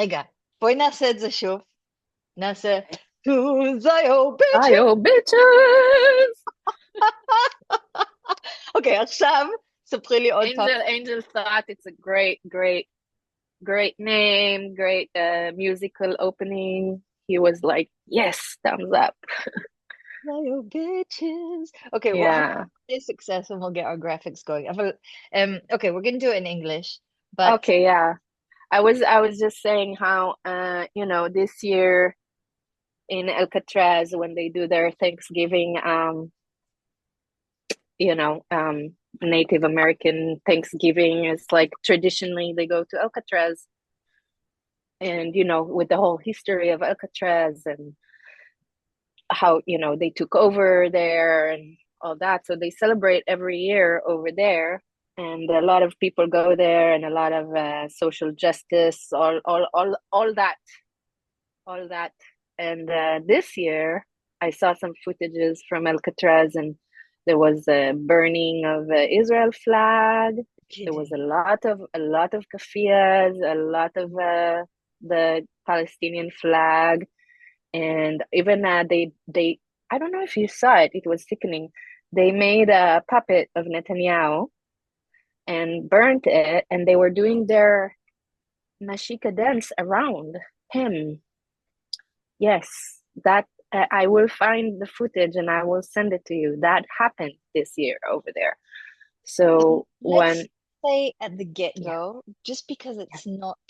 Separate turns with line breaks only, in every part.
Ega, poi nasa shuf, nasa Tuzayo
Ayo,
bitches.
bitches!
אוקיי, עכשיו ספרי לי עוד פעם.
Angel thought it's a great name, great musical opening. He was like, yes, thumbs up.
Tuzayo bitches. Okay, well, how
Yeah.
about this success and we'll get our graphics going. Okay, we're gonna do it in English, but
Okay, yeah. I was just saying how this year in Alcatraz when they do their Thanksgiving you know Native American Thanksgiving, it's like traditionally they go to Alcatraz, and with the whole history of Alcatraz and how they took over there and all that, so they celebrate every year over there, and a lot of people go there, and a lot of social justice, all that. And this year, I saw some footages from Alcatraz, and there was a burning of Israel flag. There was
kidding.
a lot of kafiyas, a lot of the Palestinian flag, and even they I don't know if you saw it. It was sickening. They made a puppet of Netanyahu and burnt it, and they were doing their mashika dance around him. Yes, that I will find the footage and I will send it to you. That happened this year over there. So
Let's
when
say at the
yeah,
get-go, just because
yeah,
it's not,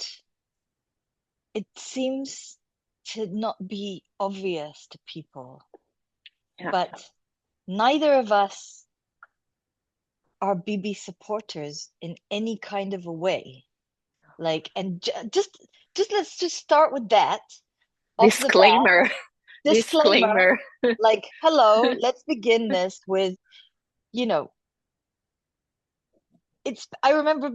it seems to not be obvious to people,
yeah,
but neither of us are BB supporters in any kind of a way. Like, and just let's just start with that off the bat.
disclaimer,
Disclaimer,
disclaimer.
like, hello, let's begin this with, you know, I remember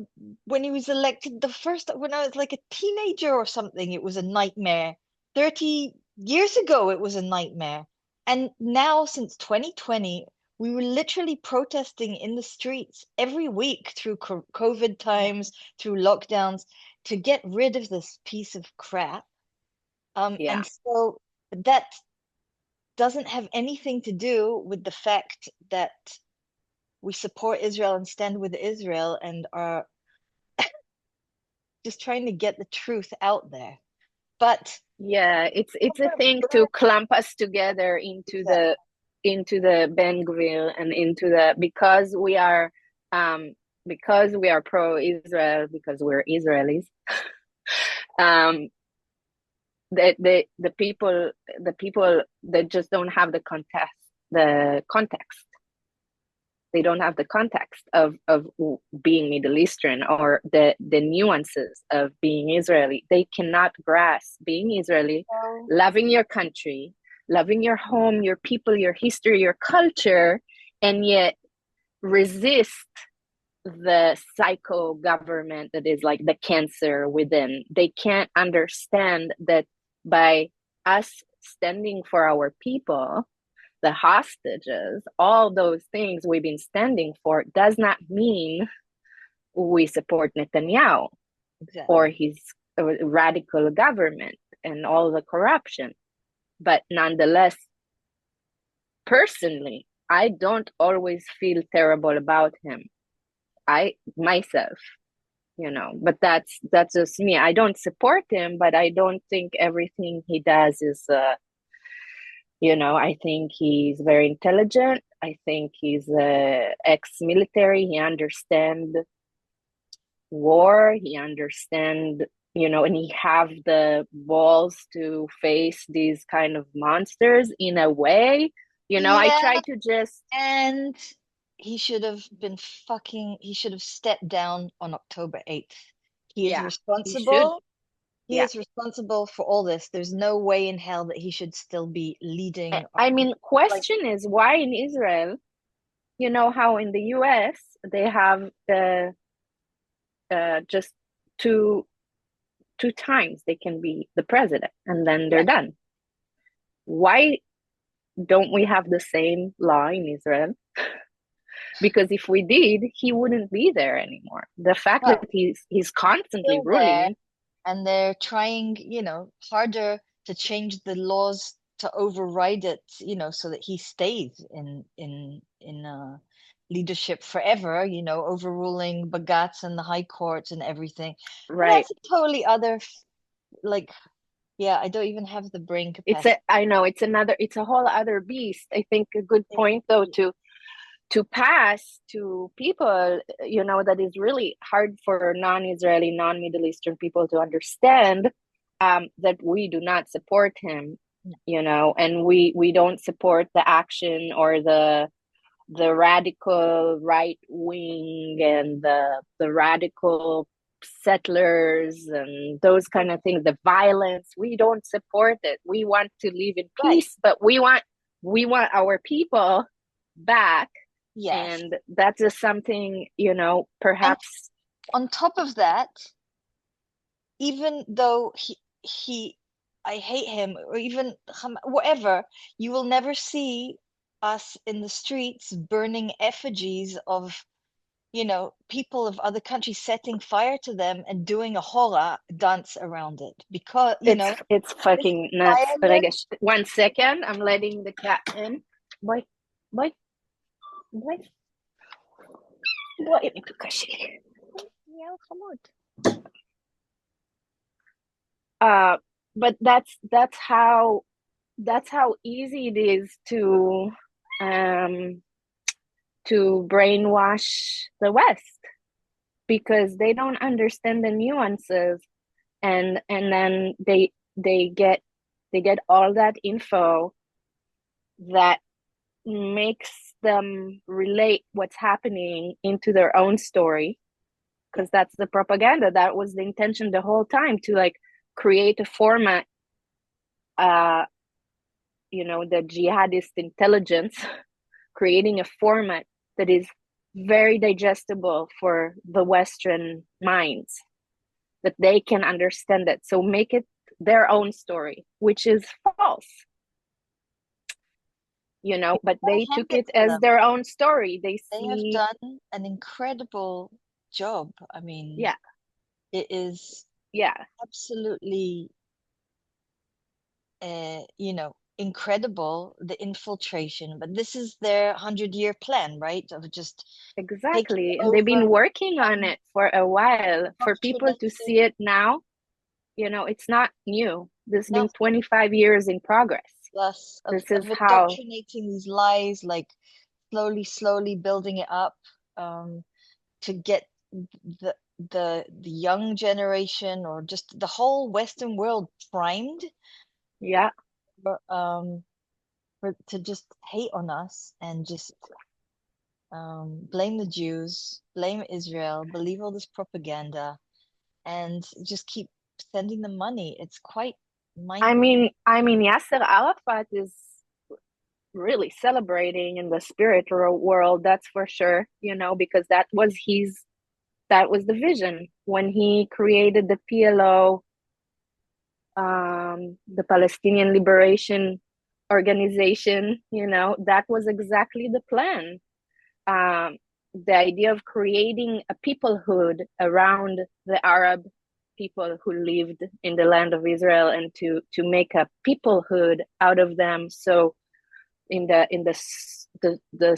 when he was elected the first, when I was like a teenager or something, it was a nightmare. 30 years ago, it was a nightmare. And now, since 2020, we were literally protesting in the streets every week through COVID
Yeah,
times, through lockdowns, to get rid of this piece of crap.
yeah,
And so that doesn't have anything to do with the fact that we support Israel and stand with Israel and are just trying to get the truth out there. But
yeah. It's a thing to clump us together
exactly.
into the Ben Gvir and into the um because we are pro-Israel, because we're Israelis. um the people that just don't have the context. They don't have the context of being Middle Eastern, or the nuances of being Israeli. They cannot grasp being Israeli,
So
loving your country, loving your home, your people, your history, your culture, and yet resist the psycho government that is like the cancer within. They can't understand that by us standing for our people, the hostages, all those things we've been standing for, does not mean we support Netanyahu or
exactly.
his radical government and all the corruption. But nonetheless, personally, I don't always feel terrible about him. I myself, but that's just me. I don't support him, but I don't think everything he does is I think he's very intelligent. I think he's ex-military. He understand war. He understand, and he have the balls to face these kind of monsters in a way. I
Yeah,
try to just,
and he should have stepped down on October 8th. He is
yeah, he should.
responsible. He
Yeah.
is responsible for all this. There's no way in hell that he should still be leading
I mean,
like
question is why in Israel, how in the US they have the just two times they can be the president and then they're
yeah.
done. Why don't we have the same law in Israel? Because if we did, he wouldn't be there anymore. The fact that
Well,
he's constantly
still there.
ruling.
and they're trying, harder to change the laws to override it, so that he stays in leadership forever, overruling Bagats and the high courts and everything. But
Right.
that's a totally other, like, yeah, I don't even have the brain capacity.
I know it's a whole other beast. I think a good
It
point though
really,
to pass to people, that is really hard for non-Israeli, non-Middle Eastern people to understand, that we do not support him, and we don't support the action or the radical right wing and the radical settlers and those kind of things, the violence. We don't support it. We want to live in
right.
peace, but we want our people back.
Yes.
And that's just something,
And
perhaps.
on top of that, even though he I hate him, or even whatever, you will never see us in the streets burning effigies of, people of other countries, setting fire to them and doing a hora dance around it, because,
It's
this
fucking nuts. But I
violence.
guess 1 second, I'm letting the cat in. Boy, boy, boy, boy,
Yeah, come on.
uh but that's how easy it is um to brainwash the West, because they don't understand the nuances, and then they get all that info that makes them relate what's happening into their own story, because that's the propaganda. That was the intention the whole time, to like create a format, uh the jihadist intelligence creating a format that is very digestible for the Western minds, that they can understand it. So make it their own story, which is false, but
I
they
hand
took
it
it
to
as
them.
their own story. They
They have
see,
done an incredible job. I mean,
yeah,
it is
yeah,
absolutely, incredible, the infiltration. But this is their 100-year plan, right? Of just taking
exactly. And they've
over
been working on
and
it for a while. For people to
indoctrinating.
see it now, it's not new. This has
No,
been 25 years in progress.
yes,
This is
of
how,
indoctrinating these lies, like slowly, slowly building it up, to get the young generation, or just the whole Western world, primed
yeah.
for, to just hate on us, and just blame the Jews, blame Israel, believe all this propaganda, and just keep sending them money. It's quite
I
mind.
mean, I mean, Yasser Arafat is really celebrating in the spiritual world, that's for sure, because that was the vision when he created the PLO, the Palestinian Liberation Organization. That was exactly the plan. Um, the idea of creating a peoplehood around the Arab people who lived in the land of Israel, and to make a peoplehood out of them. So the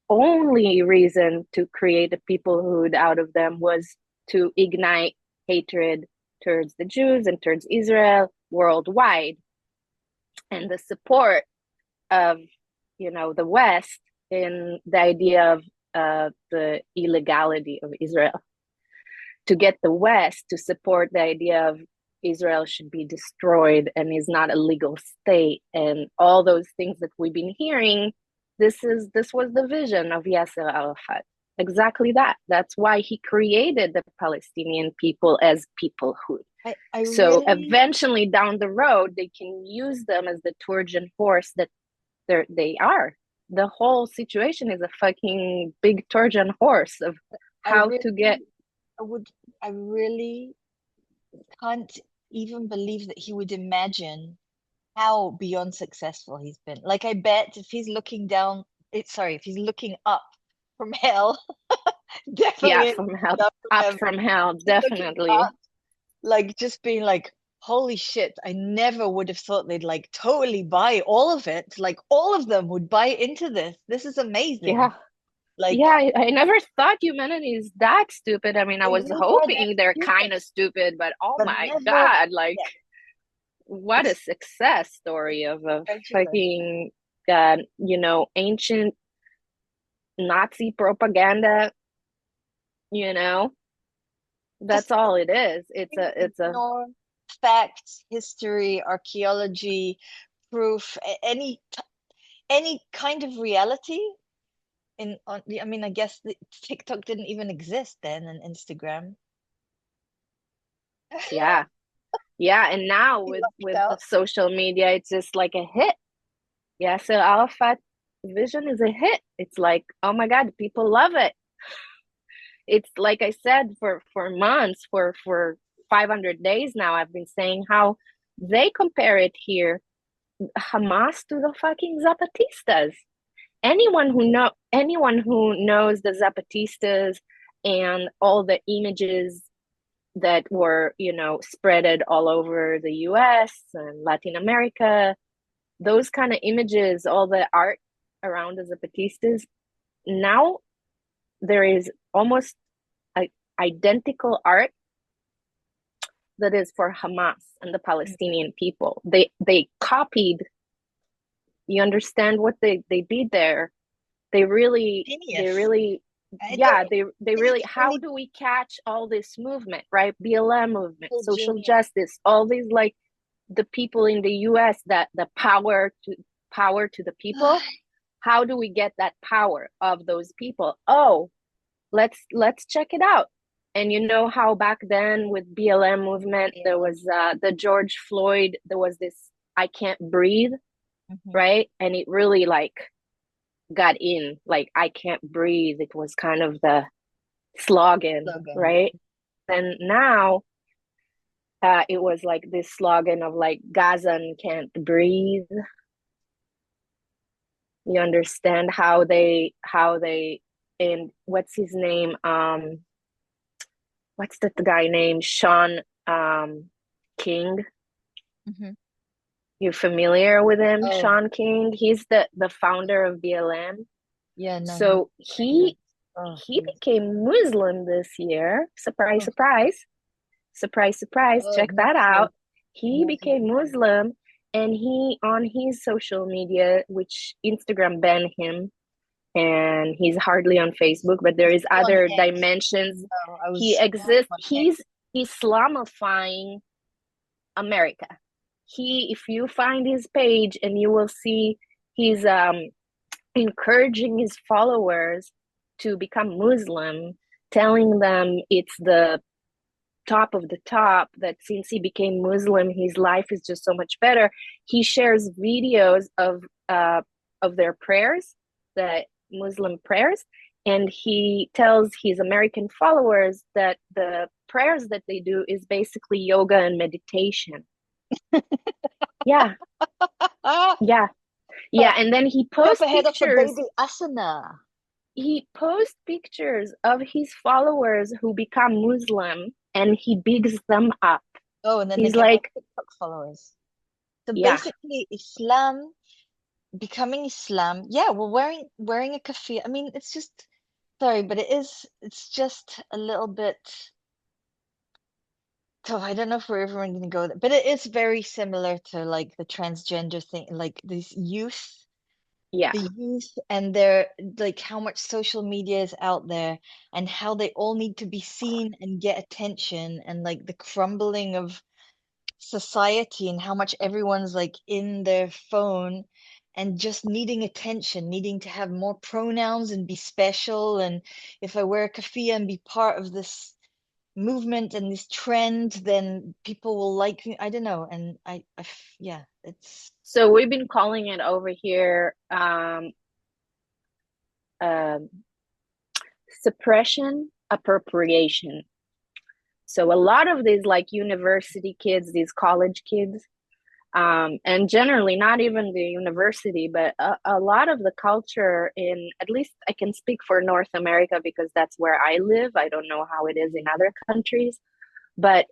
only reason to create a peoplehood out of them was to ignite hatred towards the Jews and towards Israel worldwide, and the support of the West in the idea of the illegality of Israel, to get the West to support the idea of Israel should be destroyed and is not a legal state, and all those things that we've been hearing. This was the vision of Yasser Arafat. Exactly that. That's why he created the Palestinian people as peoplehood.
I
So
really,
eventually down the road, they can use them as the Trojan horse that they are. The whole situation is a fucking big Trojan horse of
I
how to get.
really, I really can't even believe that he would imagine how beyond successful he's been. Like, I bet if he's looking down, if he's looking up from hell,
Yeah,
definitely
from
looking
hell,
down from
up
heaven.
from hell,
He's looking
definitely.
up. like just being like, holy shit, I never would have thought they'd like totally buy all of it. Like all of them would buy into this. This is amazing.
Yeah.
Like
Yeah, I never thought humanity is that stupid. I mean, I
they
was
really are that
hoping they're
stupid,
kind of stupid, but oh
but
my
never.
God, like
Yeah,
what a
it's
success story of a
incredulous.
fucking ancient Nazi propaganda, you know?
Just
That's all it is. It's a
ignore facts, history, archaeology, proof, any kind of reality in on I mean, I guess the TikTok didn't even exist then and Instagram.
yeah. Yeah, and now
He
with
lucked
the
out.
social media, it's just like a hit. Yeah, so our fat vision is a hit. It's like, oh my God, people love it. It's like I said, for months, for 500 days now, I've been saying how they compare it here, Hamas to the fucking Zapatistas. Anyone who knows the Zapatistas and all the images that were, spreaded all over the US and Latin America, those kind of images, all the art around the Zapatistas, now there is almost a identical art that is for Hamas and the Palestinian people. They copied. You understand what they did there? They
Genius.
really,
I don't
yeah, they
think
really.
it's
How
really
do we catch all this movement, right? BLM movement,
full
social
genius.
justice, all these like the people in the US that the power to the people. How do we get that power of those people? Oh, let's check it out. And you know how back then with BLM movement there
Yeah.
was the George Floyd, there was this I can't breathe,
Hmm.
right? And it really like got in, like I can't breathe. It was kind of the slogan,
Slogan.
right? And now it was like this slogan of like Gazan can't breathe. You understand how they and what's his name? What's that guy named Sean King?
Hmm.
You're familiar with him,
Oh,
Sean King? He's the founder of BLM.
yeah, no, no.
So
Very good.
he
Oh,
he
he's
became Muslim this year. Surprise,
oh,
surprise. Surprise, surprise.
oh,
Check that out. He
Muslim.
became Muslim and he on his social media, which Instagram banned him, and he's hardly on Facebook, but there
He's
is
still on
other
X.
dimensions.
Oh, I
He
was
exists.
on X.
He's Islamifying America. If you find his page and you will see he's encouraging his followers to become Muslim, telling them it's the top of the top, that since he became Muslim, his life is just so much better. He shares videos of their prayers, the Muslim prayers, and he tells his American followers that the prayers that they do is basically yoga and meditation. Yeah,
Ah,
yeah, yeah. And then
chop a head off a baby asana.
he posts pictures of his followers who become Muslim and he bigs them up.
Oh, and then they
He's
get more
like,
TikTok followers. So
yeah.
basically, Islam becoming Islam. Yeah, well, wearing a kafir. I mean, it's just sorry, but it's just a little bit. So I don't know if we're ever going to go there, but it is very similar to like the transgender thing, like these youth,
Yeah.
the youth and their like how much social media is out there and how they all need to be seen and get attention and like the crumbling of society and how much everyone's like in their phone and just needing attention, needing to have more pronouns and be special. And if I wear a kafia and be part of this movement and this trend, then people will like me. I don't know. And yeah, it's
So we've been calling it over here um, suppression appropriation. So a lot of these like university kids, these college kids, and generally not even the university, but a lot of the culture in, at least I can speak for North America because that's where I live. I don't know how it is in other countries, but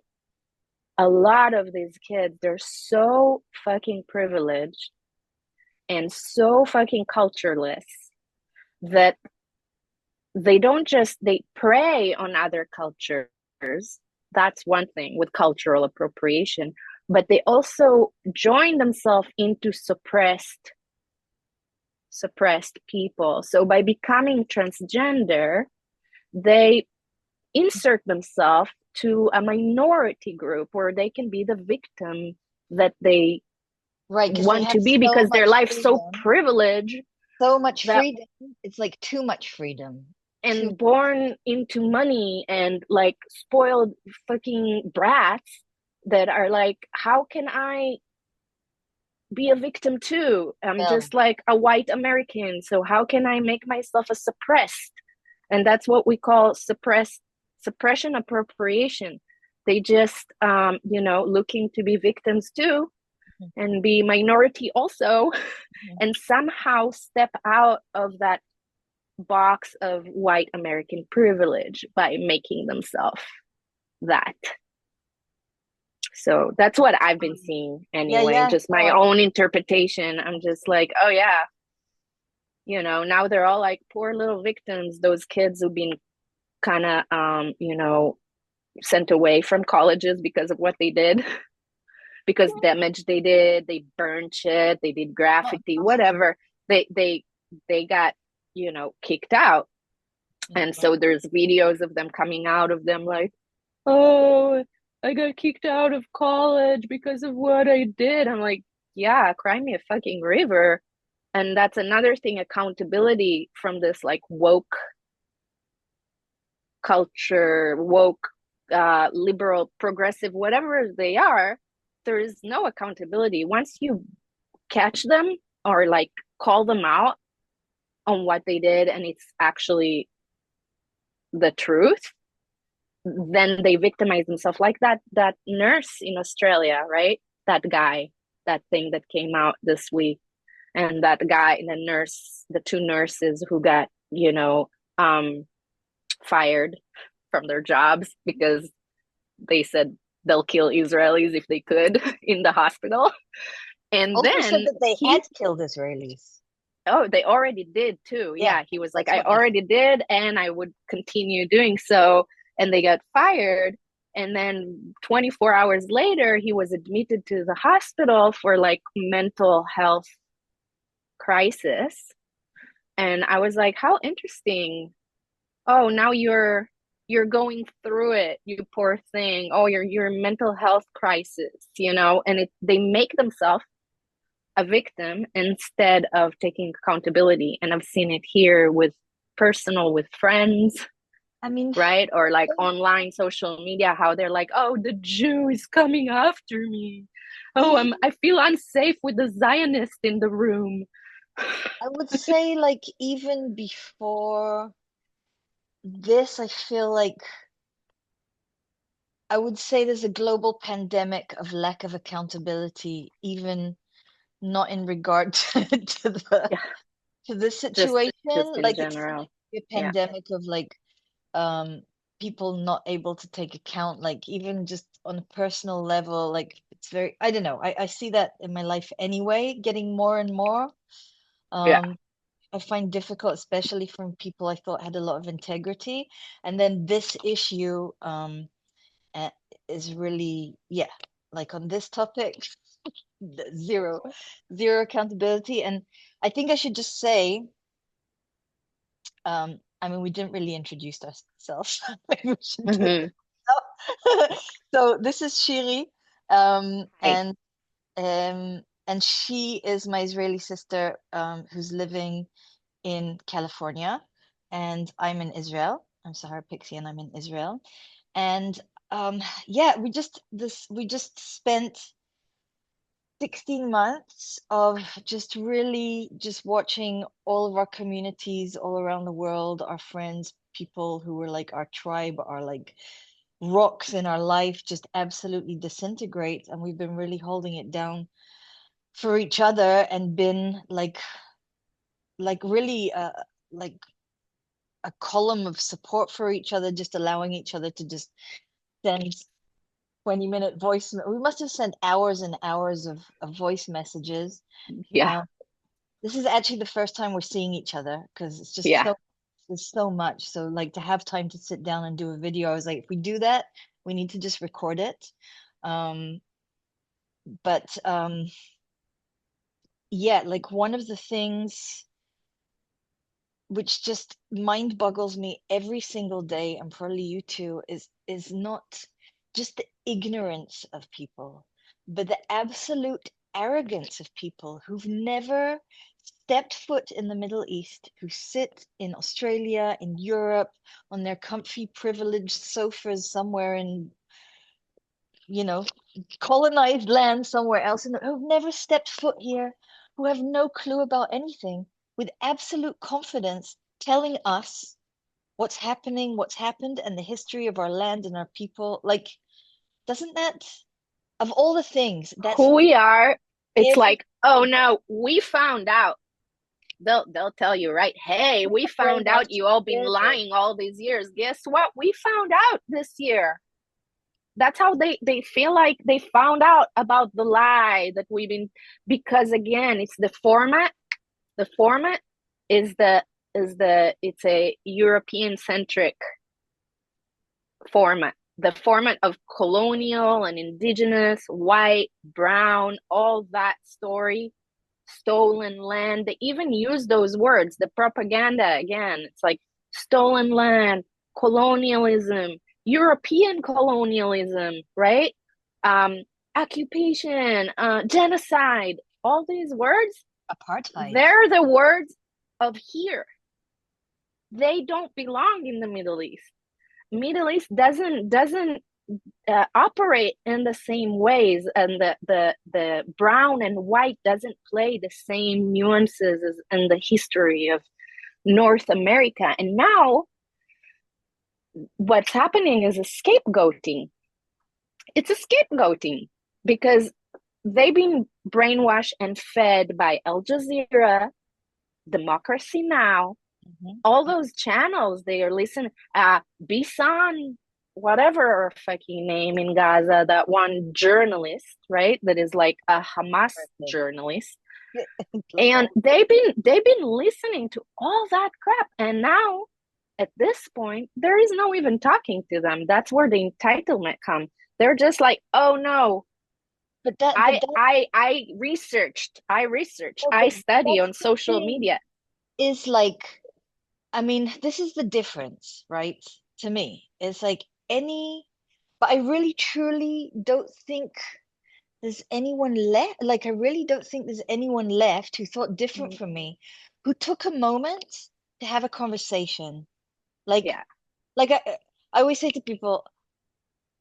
a lot of these kids, they're so fucking privileged and so fucking cultureless that they don't just they prey on other cultures. That's one thing with cultural appropriation, but they also join themselves into suppressed people. So by becoming transgender, they insert themselves to a minority group where they can be the victim that they
Right, because they
want
have
to be
so
because their
much
life's so
freedom.
privileged
So much
that
freedom. It's like too much freedom. Too
and born into money and like spoiled fucking brats that are like, how can I be a victim too? I'm
well.
just like a white American, so how can I make myself a suppressed? And that's what we call suppression appropriation. They just looking to be victims too and be minority also and somehow step out of that box of white American privilege by making themselves that. So that's what I've been seeing
Yeah,
anyway,
yeah.
just
No,
my own interpretation. I'm just like, oh yeah, now they're all like poor little victims, those kids who've been kind of, sent away from colleges because of what they did, because damage they did, they burned shit, they did
not
graffiti,
impossible.
whatever. They got, kicked out.
Yeah,
And
right.
so there's videos of them coming out of them like, oh, I got kicked out of college because of what I did. I'm like, yeah, cry me a fucking river. And that's another thing, accountability from this like woke culture, woke, liberal, progressive, whatever they are. There is no accountability. Once you catch them or like call them out on what they did and it's actually the truth, then they victimize themselves like that nurse in Australia, right? That guy, that thing that came out this week, and that guy and the two nurses who got um fired from their jobs because they said they'll kill Israelis if they could in the hospital. And
Also said
then
that they had
he
killed Israelis.
oh, they already did too.
Yeah,
Yeah, he was like,
that's
I
what he said.
already did, and I would continue doing so. And they got fired. And then 24 hours later, he was admitted to the hospital for like mental health crisis. And I was like, how interesting. Oh, now you're going through it, you poor thing. Oh, you're mental health crisis. And they make themselves a victim instead of taking accountability. And I've seen it here with friends,
I mean,
right? Or like online social media, how they're like, oh, the Jew is coming after me. Oh, I feel unsafe with the Zionist in the room.
I would say like even before this, I feel like I would say there's a global pandemic of lack of accountability, even not in regard to the
Yeah,
to this
just
situation.
just in
Like it seems
general.
to be a
Yeah.
pandemic of like um people not able to take account, like even just on a personal level, like it's very, I don't know. I see that in my life anyway, getting more and more.
Yeah.
Um, I find difficult, especially from people I thought had a lot of integrity. And then this issue uh, is really, yeah, like on this topic, zero, zero accountability. And I think I should just say, I mean, we didn't really introduce ourselves. Maybe we should do it
Mm-hmm.
now. So this is Shiri,
Hi.
and she is my Israeli sister, who's living in California, and I'm in Israel. I'm Sahara Piksie, and I'm in Israel. And yeah, we just spent 16 months of just really just watching all of our communities all around the world, our friends, people who were like our tribe, our like rocks in our life, just absolutely disintegrate. And we've been really holding it down for each other and been like really like a column of support for each other, just allowing each other to just send. 20-minute voice. We must have sent hours and hours of voice messages.
Yeah,
Um, this is actually the first time we're seeing each other because it's just
yeah.
so there's so much. So like to have time to sit down and do a video, I was like, if we do that, we need to just record it. Um, but yeah, like one of the things which just mind boggles me every single day, and probably you too, is not just the ignorance of people, but the absolute arrogance of people who've never stepped foot in the Middle East, who sit in Australia, in Europe, on their comfy, privileged sofas somewhere in, you know, colonized land somewhere else, and who've never stepped foot here, who have no clue about anything, with absolute confidence telling us what's happening, what's happened, and the history of our land and our people. Like, doesn't that, of all the things, that's
Who we are, it's
every
like, oh no, we found out. They'll tell you, right? Hey, we found out
brainwashed.
you all been
Yeah, yeah.
lying all these years. Guess what? We found out this year. That's how they feel like they found out about the lie that we've been, because again, it's the format. The format is the it's a European centric format. The format of colonial and indigenous, white, brown, all that story, stolen land. They even use those words, the propaganda again. It's like stolen land, colonialism, European colonialism, right? Um, Occupation, genocide, all these words,
Apartheid.
they're the words of here. They don't belong in the Middle East. Middle East doesn't operate in the same ways, and the brown and white doesn't play the same nuances as in the history of North America. And now what's happening is a scapegoating. It's a scapegoating because they've been brainwashed and fed by Al Jazeera, Democracy Now,
Mhm.
all those channels. They are listening. Bisan, whatever fucking name in Gaza, that one journalist, right? That is like a Hamas
Perfect.
journalist.
Like,
And
oh,
they've been listening to all that crap. And now at this point, there is no even talking to them. That's where the entitlement comes. They're just like, oh no,
but that,
I researched,
no,
I
but
study
that's
on
the
social
thing
media.
is like, I mean, this is the difference, right? To me, it's like any, but I really truly don't think there's anyone left. Like, I really don't think there's anyone left who thought different from me, who took a moment to have a conversation. Like,
Yeah.
like I always say to people,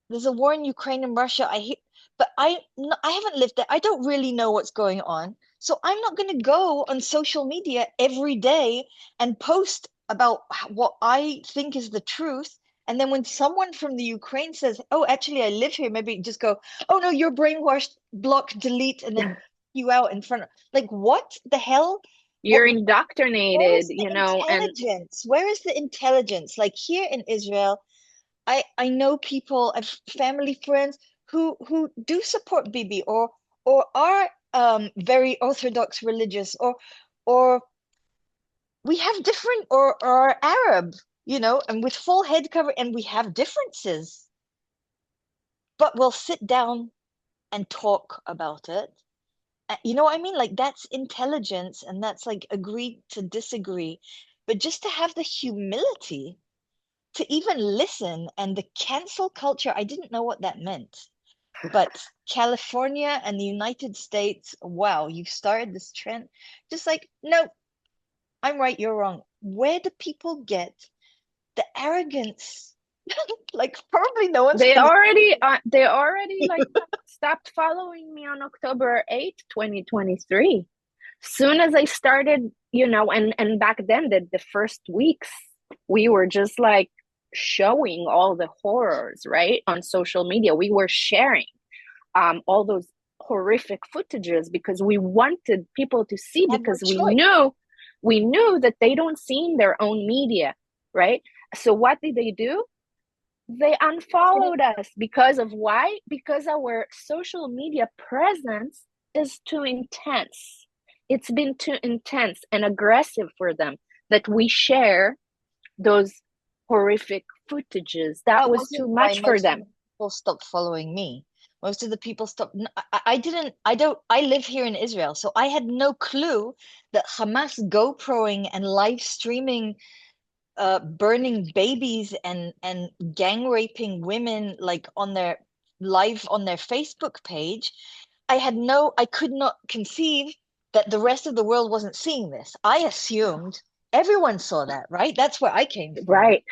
there's a war in Ukraine and Russia. I hear, but I haven't lived there. I don't really know what's going on. So I'm not going to go on social media every day and post about what I think is the truth. And then when someone from the Ukraine says, "Oh, actually, I live here," maybe just go, "Oh no, you're brainwashed, block, delete," and then you out in front of like what the hell? What?
You're
Where
indoctrinated,
is the
and
intelligence? Where is the intelligence? Like here in Israel, I know people, I've family friends who do support Bibi or are very Orthodox religious or we have different or are Arab, and with full head cover and we have differences, but we'll sit down and talk about it. You know what I mean? Like that's intelligence and that's like agree to disagree. But just to have the humility to even listen and the cancel culture, I didn't know what that meant. But California and the United States, wow, you've started this trend. Just like, no, I'm right, you're wrong. Where do people get the arrogance? Like, probably no one's
they
paying.
already uh, they already like stopped following me on October 8th, 2023. Soon as I started, and back then, the first weeks, we were just like showing all the horrors, right, on social media. We were sharing all those horrific footages because we wanted people to see,
Have no
because we
choice.
knew we knew that they don't see in their own media, right? So what did they do? they unfollowed us because of why? Because our social media presence is too intense. It's been too intense and aggressive for them that we share those horrific footages. That
That
was
wasn't
too
why
much for
most of
them.
the people stopped following me. Most of the people stopped. I didn't, I don't, I live here in Israel, so I had no clue that Hamas GoProing and live streaming burning babies and gang raping women like on their live on their Facebook page. I could not conceive that the rest of the world wasn't seeing this. I assumed everyone saw that, right? That's where I came from.
Right,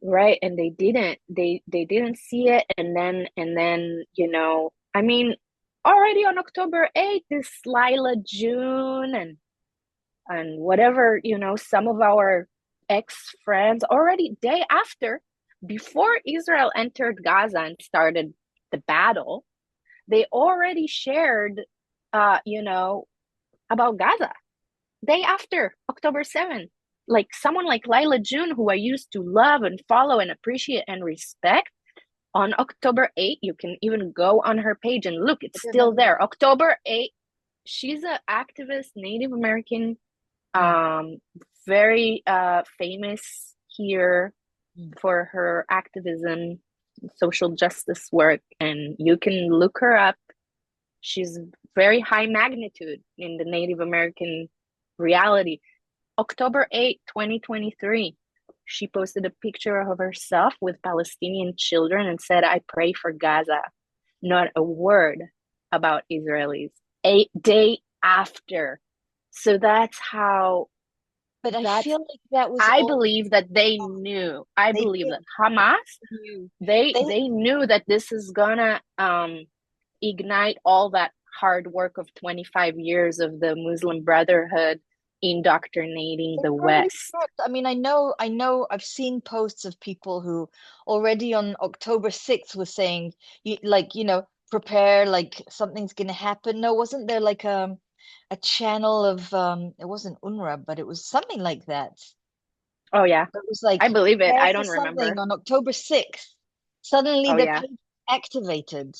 right. And they didn't. They didn't see it. And then, I mean, already on October 8th, this Lila June and whatever, some of our ex-friends already day after, before Israel entered Gaza and started the battle, they already shared about Gaza day after October 7th. Like someone like Lila June, who I used to love and follow and appreciate and respect, on October 8th, you can even go on her page and look,
I
it's still
remember.
there. October 8th, she's an activist, Native American,
Mm,
um, very famous here
mm.
for her activism, social justice work, and you can look her up. She's very high magnitude in the Native American reality. October 8th, 2023, she posted a picture of herself with Palestinian children and said, I pray for Gaza. Not a word about Israelis. A day after. So that's how,
But I
that's,
feel like that was
I
all
believe that they knew. I
they
believe
did.
that Hamas,
You. They
they knew that this is gonna ignite all that hard work of 25 years of the Muslim Brotherhood indoctrinating
They
the
already
West.
prepped. I mean, I know, I've seen posts of people who already on October 6th was saying, like, prepare, like something's gonna happen. No, wasn't there like a channel of it wasn't UNRWA, but it was something like that.
Oh yeah,
It was like
I believe it.
prepare
I
for
don't
something
remember.
on October 6th. Suddenly
Oh
their
yeah.
page activated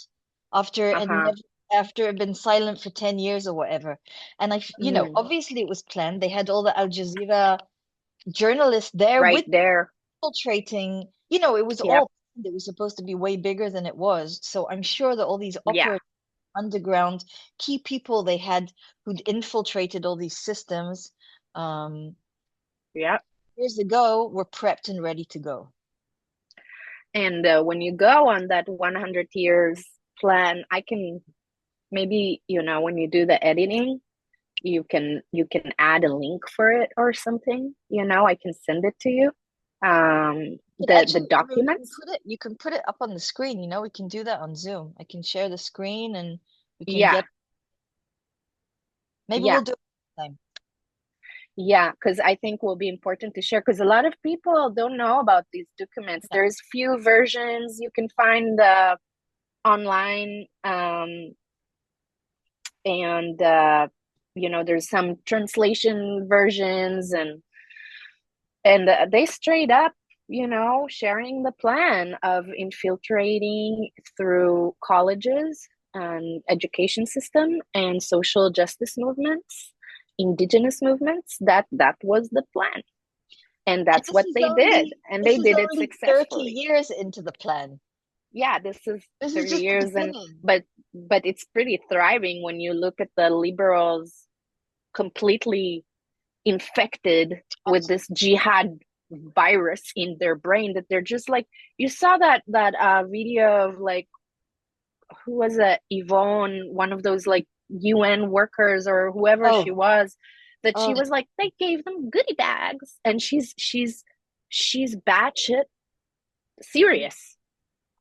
after it had
Uh-huh.
never after it had been silent for 10 years or whatever. And
Mm.
obviously it was planned. They had all the Al Jazeera journalists there
Right
with
there.
infiltrating. It was
Yep.
all it was supposed to be way bigger than it was. So I'm sure that all these
Yeah.
operators underground key people they had who'd infiltrated all these systems um
Yep.
years ago were prepped and ready to go.
And when you go on that 100 years plan, I can maybe, when you do the editing, you can add a link for it or something. I can send it to you.
But
The
actually, I mean,
documents.
you can put it up on the screen, we can do that on Zoom. I can share the screen and we can
Yeah.
get maybe
Yeah.
we'll do it next time.
Yeah, because I think will be important to share because a lot of people don't know about these documents.
Yeah.
There's few versions you can find online, and there's some translation versions, and they straight up, sharing the plan of infiltrating through colleges and education system and social justice movements, indigenous movements. That was the plan, and
And
that's what they did, and
this
they
is
did it
only 30
successfully.
years into the plan.
Yeah, this is
This is
30
just the
years, and
beginning.
but it's pretty thriving when you look at the liberals completely infected with this jihad virus in their brain, that they're just like, you saw that video of, like, who was it, Yvonne, one of those like UN workers or whoever she
Oh,
was, that she
oh,
was like, they gave them goodie bags, and she's batshit serious,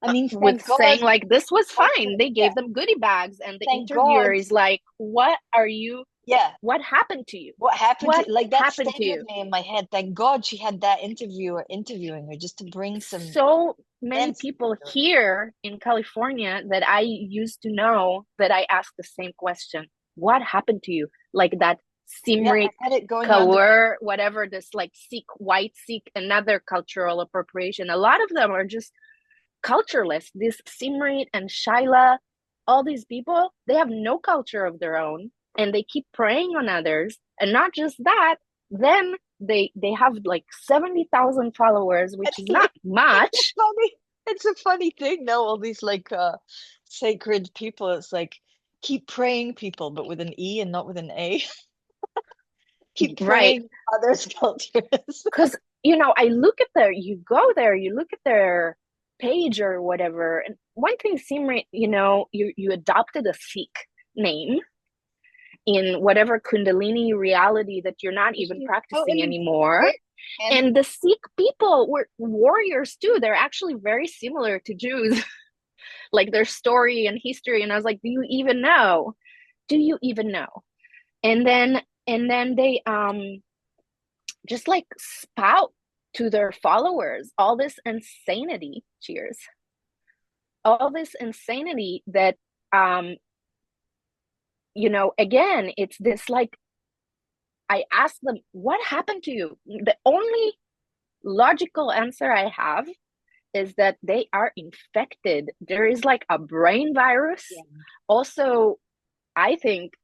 I mean,
with
thank God.
saying like this was
God
fine, they
yeah,
gave them goodie bags, and the
thank
interviewer
God.
is like, what are you,
Yeah.
what happened to you,
What happened
what
to like that
happened to
stayed with
you?
me in my head. Thank God she had that interviewer interviewing her just to bring some
So many
sense
people
into it.
here in California that I used to know, that I asked the same question. What happened to you? Like that
Yeah, I
Simrit,
had it going around the
Kaur, whatever, this like Sikh, white Sikh, another cultural appropriation. A lot of them are just cultureless. This Simrit and Shaila, all these people, they have no culture of their own, and they keep preying on others. And not just that, then they have like 70,000 followers, which is not much.
It's a funny thing now, all these like sacred people. It's like keep praying people, but with an E and not with an A. Keep
Right.
praying others' cultures.
Because, I look at you go there, you look at their page or whatever. And one thing, Simran, you adopted a Sikh name in whatever Kundalini reality that you're not even practicing
Totally
anymore.
it. And
And the Sikh people were warriors too. They're actually very similar to Jews, like their story and history. And I was like, do you even know? Do you even know? And then they just like spout to their followers all this insanity. Cheers. All this insanity that again, it's this like, I ask them, what happened to you? The only logical answer I have is that they are infected. There is like a brain virus.
yeah.
Also, I think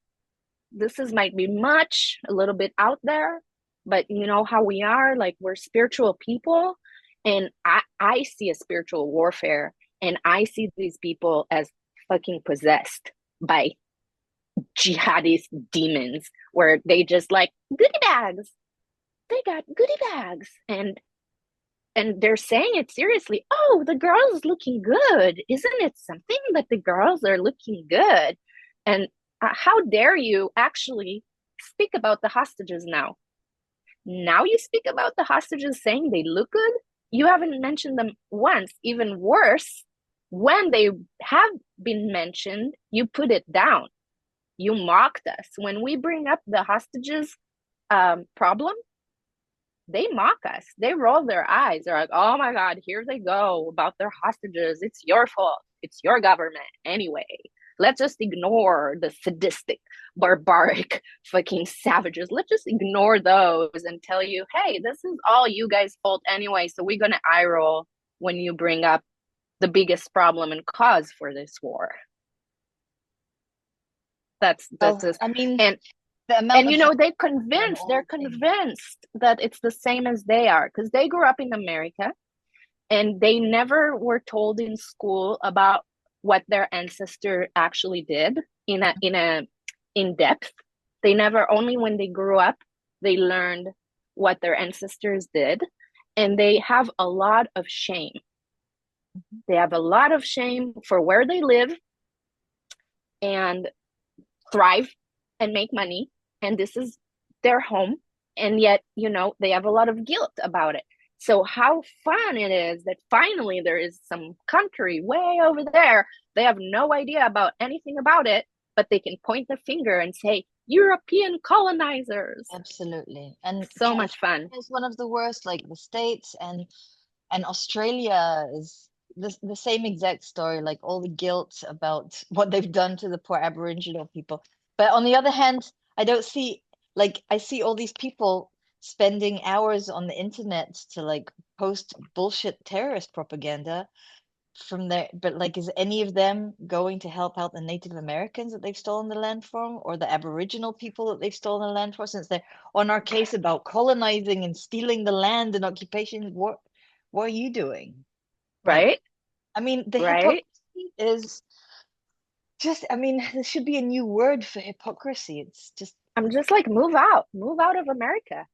this is might be a little bit out there, but you know how we are, like we're spiritual people, and I see a spiritual warfare, and I see these people as fucking possessed by jihadist demons, where they just like goodie bags. They got goodie bags, and they're saying it seriously. Oh, the girl's looking good. Isn't it something that the girls are looking good? And how dare you actually speak about the hostages now? Now you speak about the hostages saying they look good? You haven't mentioned them once. Even worse, when they have been mentioned, you put it down. You mocked us. When we bring up the hostages problem, they mock us. They roll their eyes. They're like, oh my God, here they go about their hostages. It's your fault. It's your government. Anyway, let's just ignore the sadistic, barbaric, fucking savages. Let's just ignore those and tell you, hey, this is all you guys' fault anyway. So we're going to eye roll when you bring up the biggest problem and cause for this war. That's
Well,
just,
I mean,
and
the amount of
they're
all things.
convinced that it's the same as they are, because they grew up in America and they never were told in school about what their ancestor actually did in a in depth. They never, only when they grew up they learned what their ancestors did, and they have a lot of shame. They have a lot of shame for where they live and thrive and make money, and this is their home, and yet they have a lot of guilt about it. So how fun it is that finally there is some country way over there, they have no idea about anything about it, but they can point the finger and say European colonizers.
Absolutely. And
So much fun.
California is one of the worst, like the States, and Australia is the same exact story, like all the guilt about what they've done to the poor Aboriginal people. But on the other hand, I don't see, like, I see all these people spending hours on the internet to like post bullshit terrorist propaganda from there. But like, is any of them going to help out the Native Americans that they've stolen the land from, or the Aboriginal people that they've stolen the land for, since they're on our case about colonizing and stealing the land and occupation? What are you doing? Like,
Right.
I mean, the
Right.
hypocrisy is just, I mean, there should be a new word for hypocrisy. It's just,
I'm just like, move out of America,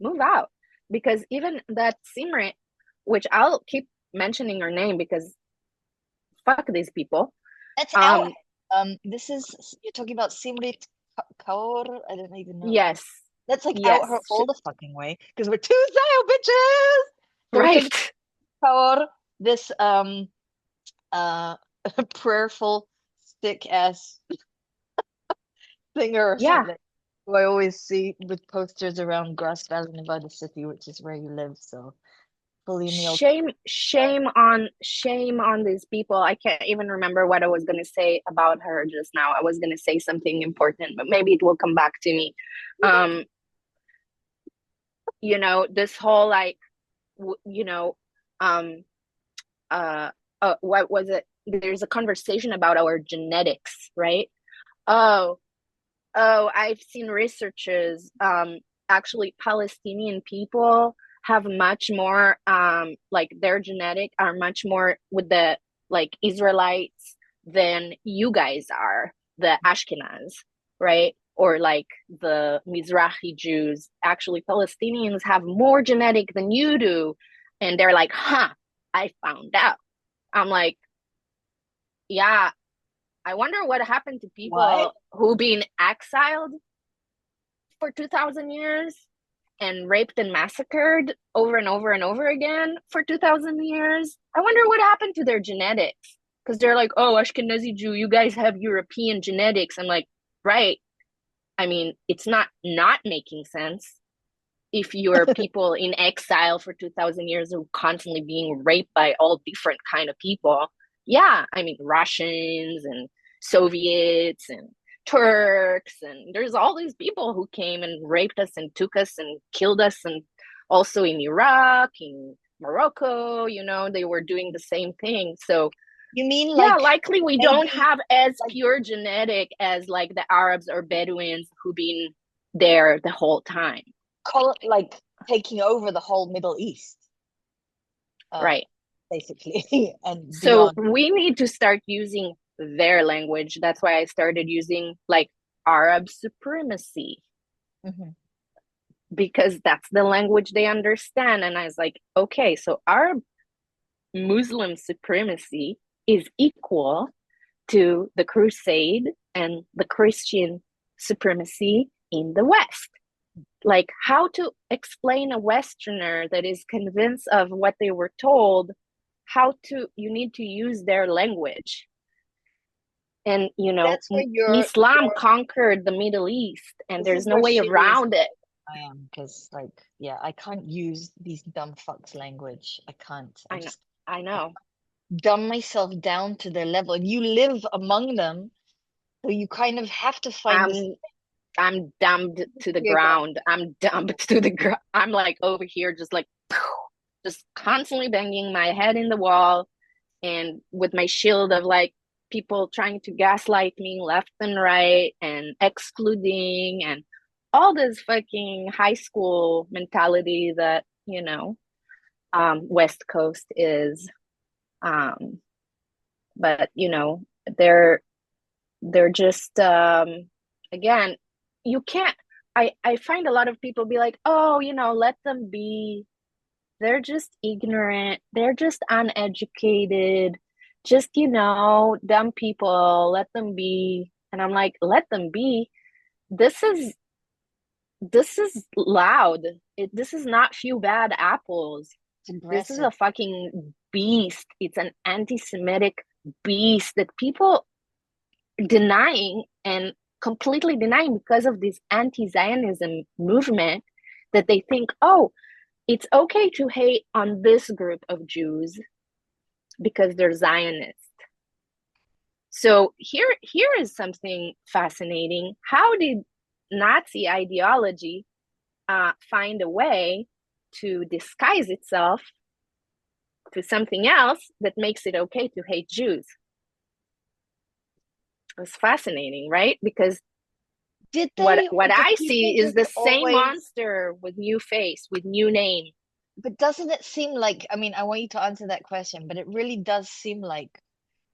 move out. Because even that Simrit, which I'll keep mentioning her name because fuck these people.
that's out.
Um,
This is, you're talking about Simrit Kaur. I don't even know.
yes,
That's like out her
yes,
all the fucking way because we're Tuesday, bitches. So we're talking
right.
about this uh prayerful stick ass singer or
Yeah,
something who I always see with posters around Grass Valley, Nevada City, which is where you live. So fully in the old.
shame on these people. I can't even remember what I was going to say about her just now. I was going to say something important, but maybe it will come back to me. um this whole like you know um what was it? There's a conversation about our genetics, right? Oh, I've seen researchers, actually Palestinian people have much more, like their genetic are much more with the like Israelites than you guys are, the Ashkenaz, right? Or like the Mizrahi Jews. Actually, Palestinians have more genetic than you do. And they're like, huh, I found out. I'm like, yeah, I wonder what happened to
What?
people who been exiled for 2000 years and raped and massacred over and over and over again for 2000 years. I wonder what happened to their genetics, because they're like, oh, Ashkenazi Jew, you guys have European genetics. I'm like, right. I mean, it's not making sense if you're people in exile for 2000 years who constantly being raped by all different kind of people. Yeah, I mean, Russians and Soviets and Turks, and there's all these people who came and raped us and took us and killed us, and also in Iraq, in Morocco, they were doing the same thing. So
You mean
yeah,
like
likely we don't
maybe
have as
like
pure genetic as like the Arabs or Bedouins who've been there the whole time.
like taking over the whole Middle East, uh,
Right.
basically, and
So
beyond.
we need to start using their language. That's why I started using like Arab supremacy,
Hmm.
because that's the language they understand. And I was like, okay, so Arab Muslim supremacy is equal to the crusade and the Christian supremacy in the West. Like, how to explain a Westerner that is convinced of what they were told, you need to use their language. And
That's where
Islam
your
conquered the Middle East, and
this
there's
is
no
where
way
Shiri is
around it.
like I am, because like yeah, I can't use these dumb fucks language. I can't.
I know, I
I
know.
dumb myself down to their level. And you live among them, so you kind of have to find this
i'm I'm dumbed to the
your ground.
ground. I'm dumbed to the ground. I'm like over here just like just constantly banging my head in the wall, and with my shield of like people trying to gaslight me left and right and excluding and all this fucking high school mentality that West Coast is. um but they're they're just, again, you can't. I find a lot of people be like, oh, let them be. They're just ignorant. They're just uneducated. Just, dumb people. Let them be. And I'm like, let them be. This is this is loud. This is not few bad apples.
It's
This is
aggressive.
a fucking beast. It's an anti-Semitic beast that people denying and completely denying because of this anti-Zionism movement, that they think, oh, it's okay to hate on this group of Jews because they're Zionists. So here is something fascinating. How did Nazi ideology find a way to disguise itself to something else that makes it okay to hate Jews? It's fascinating, right? Because
Did
what
they, or
what
did
I
people
see is
just
the same
always?
monster with new face, with new name.
But doesn't it seem like, I mean, I want you to answer that question, but it really does seem like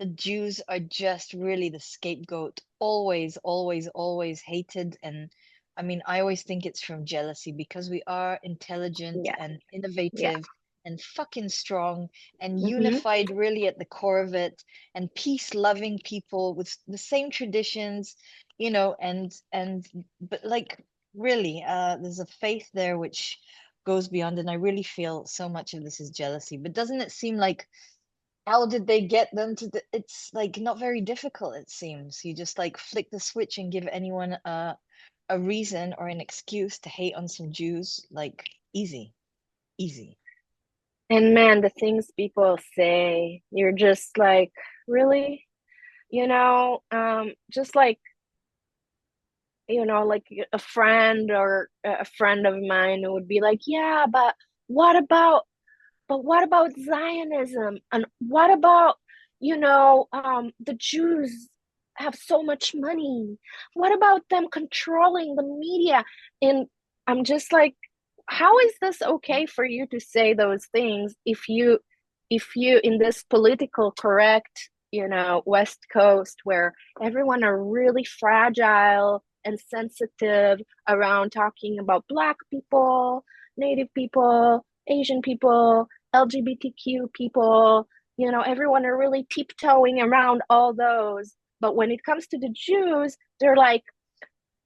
the Jews are just really the scapegoat, always, always, always hated. And I mean, I always think it's from jealousy because we are intelligent
Yeah,
and
yeah.
innovative and fucking strong and
Mm-hmm.
unified really at the core of it, and peace-loving people with the same traditions, but like really, there's a faith there which goes beyond, and I really feel so much of this is jealousy. But doesn't it seem like, how did they get them to it's like not very difficult, it seems. You just like flick the switch and give anyone a reason or an excuse to hate on some Jews, like easy, easy.
And man, the things people say, you're just like, really? Just like, like a friend or a friend of mine would be like, yeah, but what about but what about Zionism? And what about, the Jews have so much money? What about them controlling the media? And I'm just like, how is this okay for you to say those things if you in this political correct, West Coast where everyone are really fragile and sensitive around talking about Black people, Native people, Asian people, LGBTQ people, everyone are really tiptoeing around all those. But when it comes to the Jews, they're like,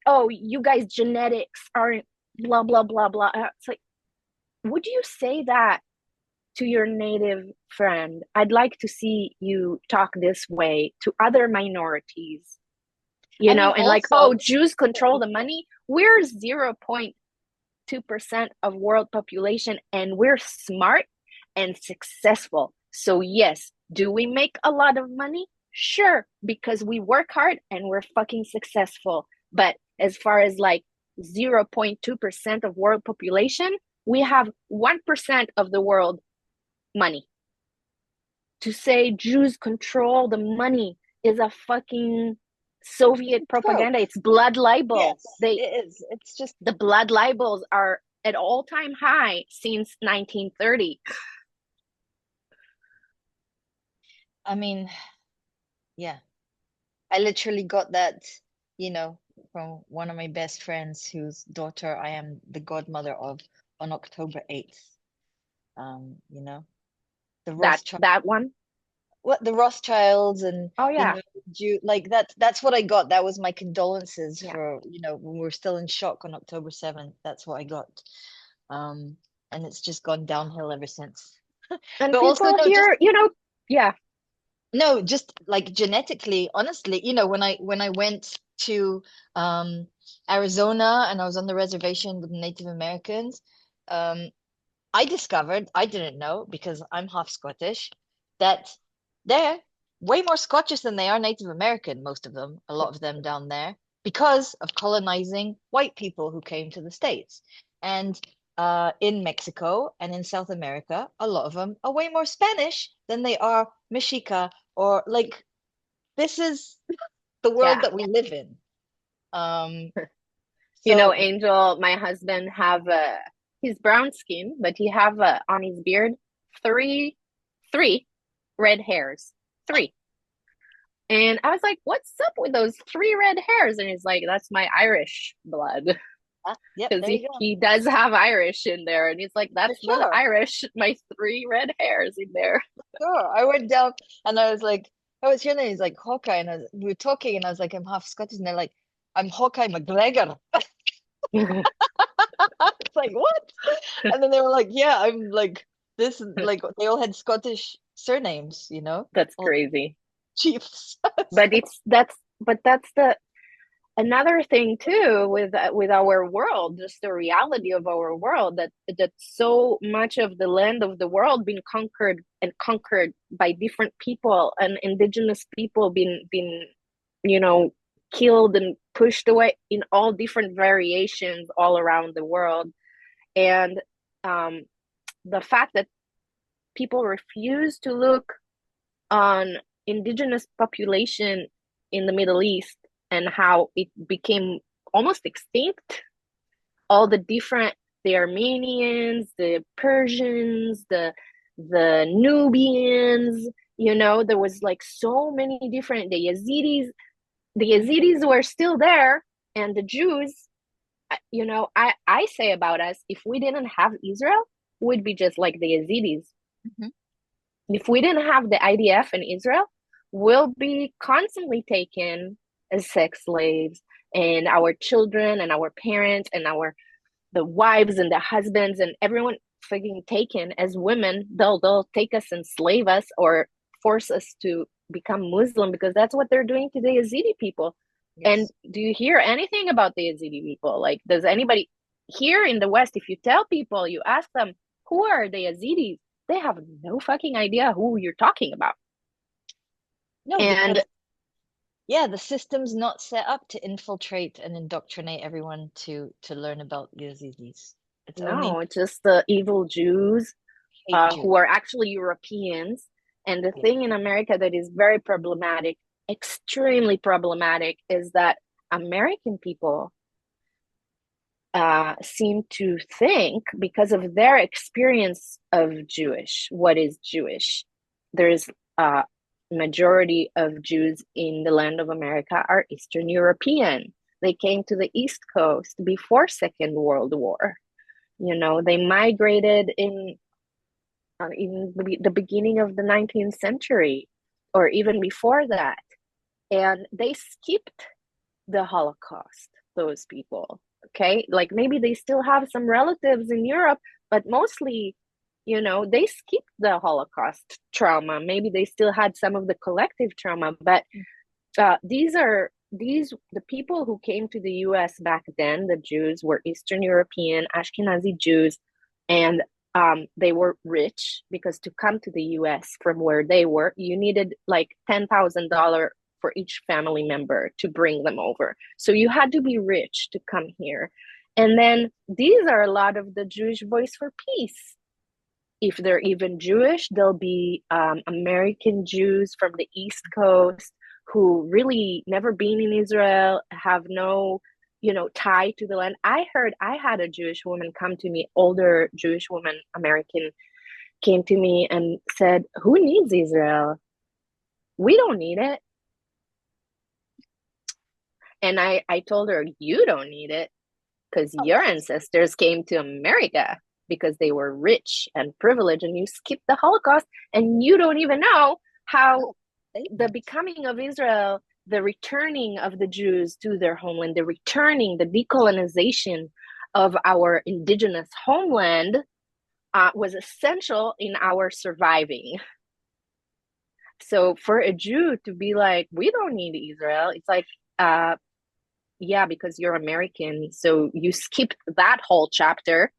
oh, you guys genetics aren't blah blah blah blah. It's like, would you say that to your native friend? I'd like to see you talk this way to other minorities,
I mean,
and like, oh,
also,
Jews control the money. We're 0.2% of world population and we're smart and successful. So yes, do we make a lot of money? Sure, because we work hard and we're fucking successful. But as far as like 0.2% of world population, we have 1% of the world money. To say Jews control the money is a fucking Soviet
trope.
propaganda. It's blood libel.
Yes,
They
it is. It's just,
the blood libels are at all-time high since 1930.
I mean, yeah. I literally got that, you know, from one of my best friends whose daughter I am the godmother of on October 8th. You know, the
That
Rothschild,
that one.
what the Rothschilds and,
Oh
you
yeah.
know, like that's what I got. That was my condolences
Yeah.
for, when we were still in shock on October 7th. That's what I got. Um, and it's just gone downhill ever since.
And
But also,
people
no, just
here, yeah.
no, just like genetically, honestly, when I went to Arizona and I was on the reservation with Native Americans, um, I discovered, I didn't know because I'm half Scottish, that they're way more Scottish than they are Native American, most of them, a lot of them down there, because of colonizing white people who came to the States. And in Mexico and in South America, a lot of them are way more Spanish than they are Mexica, or like this is the world
Yeah.
that we live in. Um, so
Angel, my husband have he's brown skin, but he have on his beard three three red hairs. Three. And I was like, what's up with those three red hairs? And he's like, that's my Irish blood.
yep,
Because
there
he,
you go.
he does have Irish in there. And he's like,
For
that's the
sure.
Irish, my three red hairs in there.
Sure. I went down and I was like, I was hearing he's like Hawkeye, and we were talking, and I was like, I'm half Scottish, and they're like, I'm Hawkeye McGregor. It's like, what? And then they were like, yeah, I'm like this, like they all had Scottish surnames,
That's
all
crazy.
chiefs.
But that's the another thing too with our world, just the reality of our world, that so much of the land of the world being conquered by different people, and indigenous people being you know killed and pushed away in all different variations all around the world. And um, the fact that people refuse to look on indigenous population in the Middle East and how it became almost extinct. All the different, the Armenians, the Persians, the Nubians, there was like so many different, the Yazidis were still there, and the Jews, I say about us, if we didn't have Israel, we'd be just like the Yazidis.
Mhm.
If we didn't have the IDF in Israel, we'll be constantly taken as sex slaves, and our children and our parents and the wives and the husbands and everyone fucking taken as women. They'll take us and slave us or force us to become Muslim, because that's what they're doing to the Yazidi people. And
Yes.
do you hear anything about the Yazidi people? Like, does anybody here in the West, if you tell people, you ask them, who are the Yazidis? They have no fucking idea who you're talking about.
No,
And
because yeah, the system's not set up to infiltrate and indoctrinate everyone to learn about Yazidis. It's only
no, it's just the evil Jews.
hate
who
Jews.
are actually Europeans. And the
Yeah.
thing in America that is very problematic, extremely problematic, is that American people seem to think, because of their experience of Jewish, what is Jewish. There's a majority of Jews in the land of America are Eastern European. They came to the East Coast before Second World War. You know, they migrated in the beginning of the 19th century or even before that. And they skipped the Holocaust, those people. Okay. Like maybe they still have some relatives in Europe, but mostly, you know, they skipped the Holocaust trauma. Maybe they still had some of the collective trauma, but these the people who came to the US back then, the Jews were Eastern European, Ashkenazi Jews, and they were rich because to come to the US from where they were, you needed like $10,000 for each family member to bring them over. So you had to be rich to come here. And then these are a lot of the Jewish Voice for Peace. If they're even Jewish, they'll be American Jews from the East Coast who really never been in Israel, have no, you know, tie to the land. I heard I had a Jewish woman come to me, older Jewish woman, American, came to me and said, "Who needs Israel? We don't need it." And I told her, "You don't need it because
Oh,
your ancestors came to America because they were rich and privileged, and you skipped the Holocaust, and you don't even know how the
statement.
becoming of Israel, the returning of the Jews to their homeland, the returning, the decolonization of our indigenous homeland was essential in our surviving. So for a Jew to be like, we don't need Israel, it's like, yeah, because you're American, so you skipped that whole chapter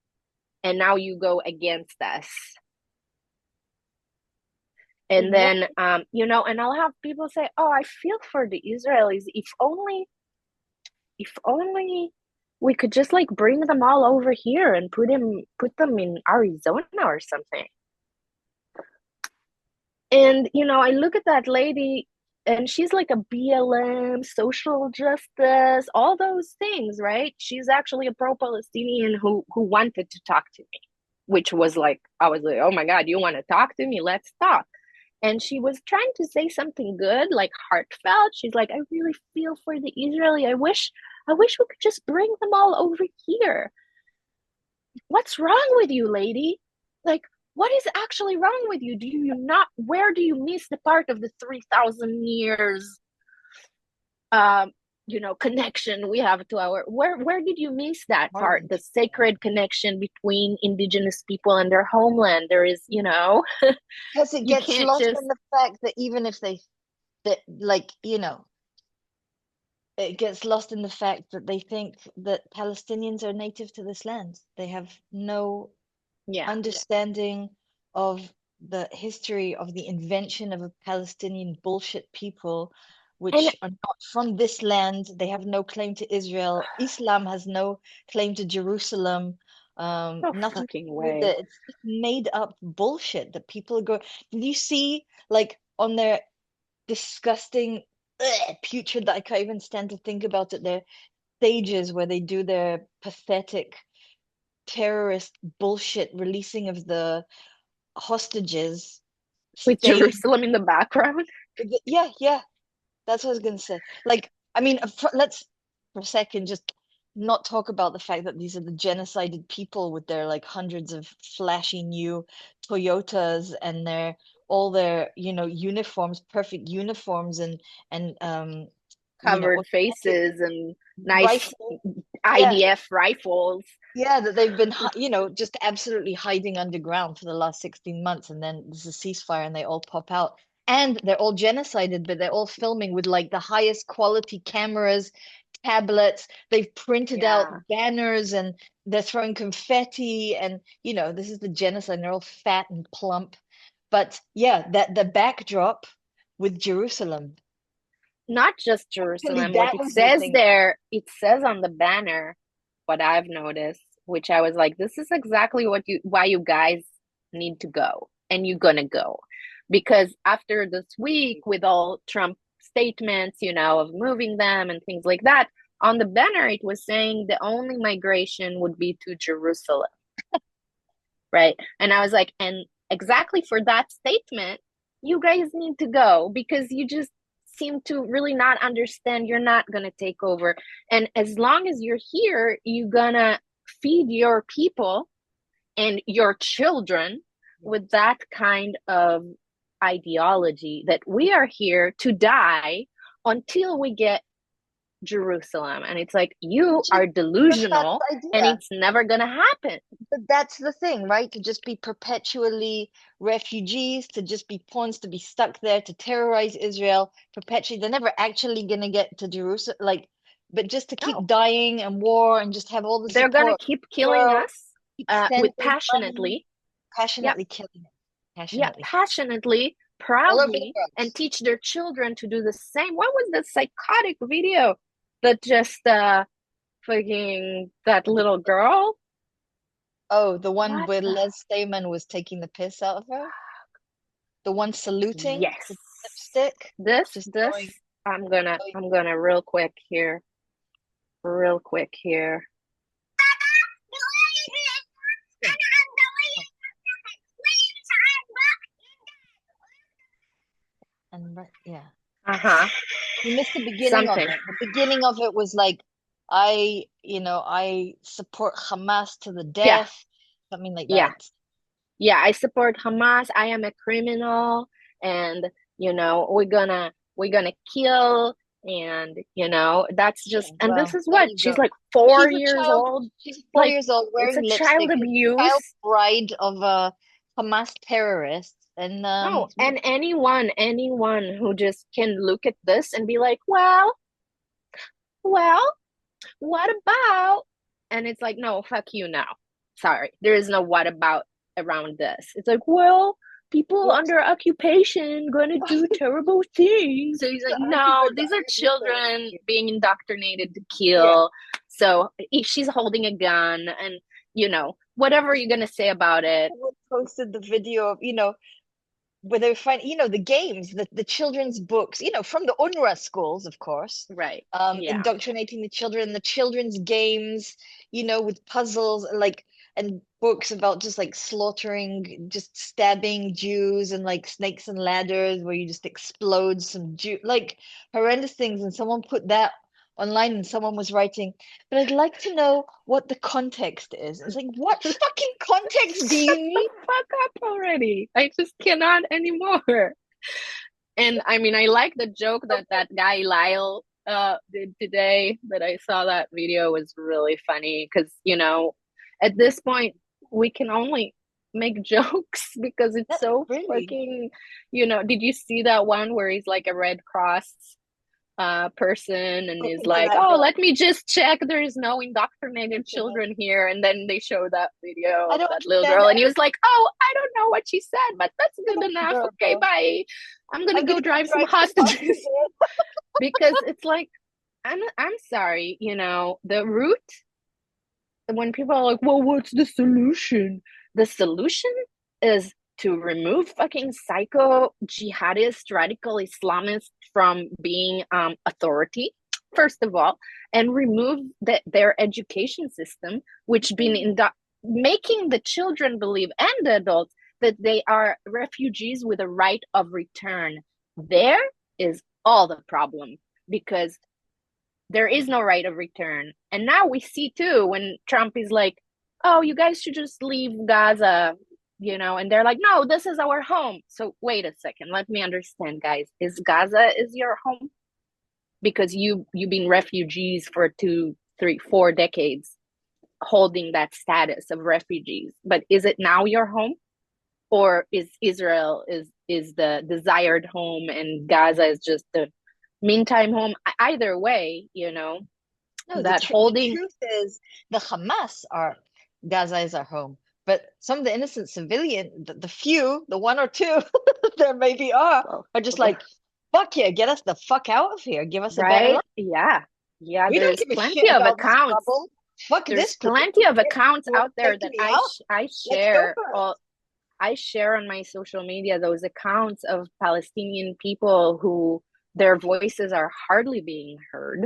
and now you go against us. And then,
Exactly.
you know, and I'll have people say, "Oh, I feel for the Israelis. If only we could just like bring them all over here and put them in Arizona or something." And you know, I look at that lady, and she's like a BLM, social justice, all those things, right? She's actually a pro-Palestinian who wanted to talk to me, which was like, I was like, "Oh my God, you want to talk to me? Let's talk." And she was trying to say something good, like heartfelt. She's like, "I really feel for the Israeli. I wish we could just bring them all over here." What's wrong with you, lady? Like, what is actually wrong with you? Do you not, where do you miss the part of the 3,000 years, um, you know, connection we have to our, where did you miss that part? The
Orange.
sacred connection between indigenous people and their homeland. There is, you know,
Because it
you
gets
can't
lost
just,
in the fact that even if they, that like, it gets lost in the fact that they think that Palestinians are native to this land. They have no
yeah.
understanding of the history of the invention of a Palestinian bullshit people,
And
which are not from this land. They have no claim to Israel. Islam has no claim to Jerusalem.
no
Nothing to
fucking
do with
way.
it. It's just made up bullshit that people go. Did you see, like, on their disgusting, putrid, that I can't even stand to think about it, their stages where they do their pathetic terrorist bullshit releasing of the hostages
With
stage.
Jerusalem in the background.
Yeah, yeah, that's what I was gonna say. Like, I mean, let's for a second just not talk about the fact that these are the genocided people with their like hundreds of flashy new Toyotas and their all their uniforms, perfect uniforms, and
Covered
automatic
faces and nice
rifles. Yeah,
IDF rifles.
yeah, that they've been, just absolutely hiding underground for the last 16 months, and then there's a ceasefire and they all pop out. And they're all genocided, but they're all filming with like the highest quality cameras, tablets. They've printed out
Yeah.
banners and they're throwing confetti, and this is the genocide, and they're all fat and plump. But yeah, that the backdrop with Jerusalem.
Not just
Actually,
Jerusalem. What
that
it
was the
says
thing.
there, it says on the banner, what I've noticed, which I was like, this is exactly why you guys need to go, and you're gonna go. Because after this week, with all Trump statements, of moving them and things like that, on the banner, it was saying the only migration would be to Jerusalem, right? And I was like, and exactly for that statement, you guys need to go because you just seem to really not understand. You're not going to take over. And as long as you're here, you're going to feed your people and your children with that kind of ideology that we are here to die until we get Jerusalem. And it's like, you are
But that's
delusional
the
and
idea.
it's never going to happen.
But that's the thing, right? To just be perpetually refugees, to just be pawns, to be stuck there, to terrorize Israel perpetually. They're never actually going to get to Jerusalem, like, but just to keep
No,
dying and war and just have all the
they're going to
support
keep
of the
killing
world,
us
keep
with
sending money,
passionately. Yeah,
passionately killing it,
yeah,
passionately,
passionately,
all over the
proudly,
world.
and teach their children to do the same. What was the psychotic video that just fucking that little girl?
Oh, the one
What
where
the?
Les Stamen was taking the piss out of her? The one saluting
Yes.
with lipstick,
This,
just
this,
going, going.
I'm gonna real quick here.
And yeah.
Uh-huh.
You missed the beginning of
Something.
it. The beginning of it was like, I support Hamas to the
Yeah,
death, something like
yeah.
that.
Yeah, I support Hamas. I am a criminal, and we're gonna kill, and that's
Yeah,
just, and this
well,
is
there
what
you
she's
go.
like 4
She's a
years
child.
old.
She's 4
Like,
years old
it's
wearing
a child
lipstick. She's a child
abuse.
bride of a Hamas terrorist. And
No, and anyone who just can look at this and be like, well, what about? And it's like, no, fuck you now. Sorry. There is no what about around this. It's like, well, people
what
under occupation gonna do terrible things. So he's like,
the
no,
argument that
these are
I was saying
children
here.
being indoctrinated to
Yeah.
kill. So if she's holding a gun and whatever you're gonna say about it.
Someone posted the video of, where they find, the games, the children's books, from the UNRWA schools, of course,
Right. Yeah.
indoctrinating the children, the children's games, with puzzles and and books about just like slaughtering, just stabbing Jews and like snakes and ladders where you just explode some Jew, like horrendous things. And someone put that online and someone was writing, but I'd like to know what the context is. It's like, what fucking context do you
Shut the
need?
fuck up already. I just cannot anymore. And I mean, I like the joke that that guy Lyle did today. That I saw that video was really funny because at this point we can only make jokes because it's
That
so
really.
fucking. Did you see that one where he's like a Red Cross person and is
To
like,
that
oh,
girl.
let me just check there is no indoctrinated
Yeah.
children here, and then they show that video
I
of
don't
that little
understand
girl and he was
anything
like, oh, I don't know what she said, but that's good
about the
enough.
girl,
Okay,
though.
bye. I'm gonna
I'm
go
gonna go
drive some
drive some
hostages.
hostages.
Because it's like, I'm sorry, the root, when people are like, well, what's the solution? The solution is to remove fucking psycho jihadist radical Islamists from being authority, first of all, and remove their education system, which been making the children believe and the adults that they are refugees with a right of return. There is all the problem because there is no right of return. And now we see too when Trump is like, oh, you guys should just leave Gaza, and they're like, no, this is our home. So wait a second, let me understand, guys. Is Gaza is your home? Because you've been refugees for 2, 3, 4 decades holding that status of refugees. But is it now your home? Or is Israel is the desired home and Gaza is just the meantime home? Either way,
No,
that
the
holding.
truth is the Hamas are Gaza is our home. But some of the innocent civilian, the few, the one or two there maybe
Well,
are just like, fuck yeah, get us the fuck out of here. Give us a better
right?
life.
Yeah. Yeah,
We don't
there's
give a shit
plenty of
about this
accounts.
bubble. Fuck
There's
this place.
plenty of
You
accounts
want
out
to
there
take
that
me
I
out?
I
Let's go
share
for it.
all I share on my social media those accounts of Palestinian people who their voices are hardly being heard.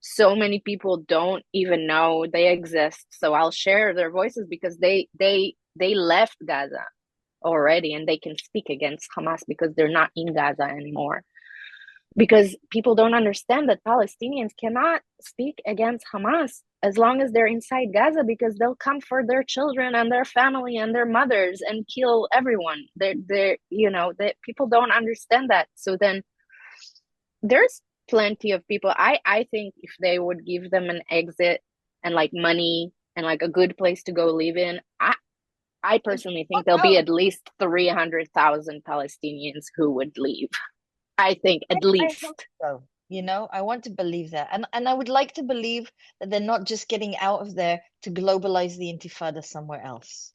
So many people don't even know they exist. So I'll share their voices because they left Gaza already and they can speak against Hamas because they're not in Gaza anymore. Because people don't understand that Palestinians cannot speak against Hamas as long as they're inside Gaza, because they'll come for their children and their family and their mothers and kill everyone. They're people don't understand that. So then there's plenty of people. I think if they would give them an exit and like money and like a good place to go live in, I personally think
Fuck
there'll be
out.
at least 300,000 Palestinians who would leave. I think at
I hope
least.
so. I want to believe that. And I would like to believe that they're not just getting out of there to globalize the Intifada somewhere else.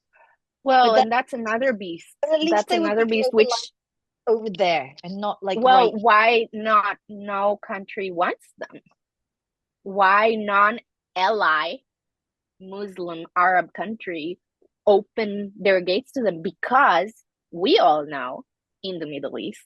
But
Well,
that
and that's another beast.
but at least
That's
they would
another
be
beast,
globalized
which,
over there and not like
well,
right.
why not? No country wants them. Why non-ally Muslim Arab country open their gates to them? Because we all know in the Middle East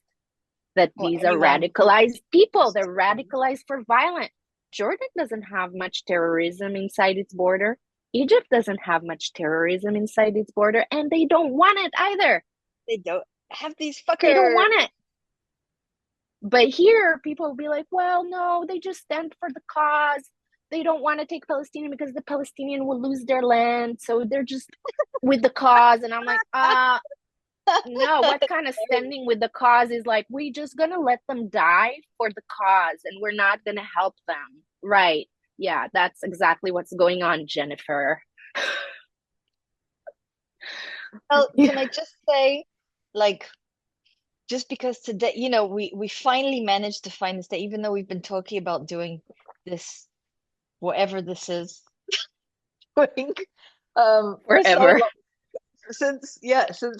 that
Or
these are
anyone
radicalized people. They're radicalized for violence. Jordan doesn't have much terrorism inside its border. Egypt doesn't have much terrorism inside its border, and they don't want it either.
they don't have these
They don't
fuckers.
want it. But here, people will be like, well, no, they just stand for the cause. They don't want to take Palestinian because the Palestinian will lose their land. So they're just with the cause. And I'm like, no, what kind of standing with the cause is like, we just gonna let them die for the cause and we're not gonna help them. Right. Yeah, that's exactly what's going on, Jennifer.
Well, can I just say, like, just because today, we finally managed to find this day, even though we've been talking about doing this, whatever this is, doing, for so
Forever.
long, since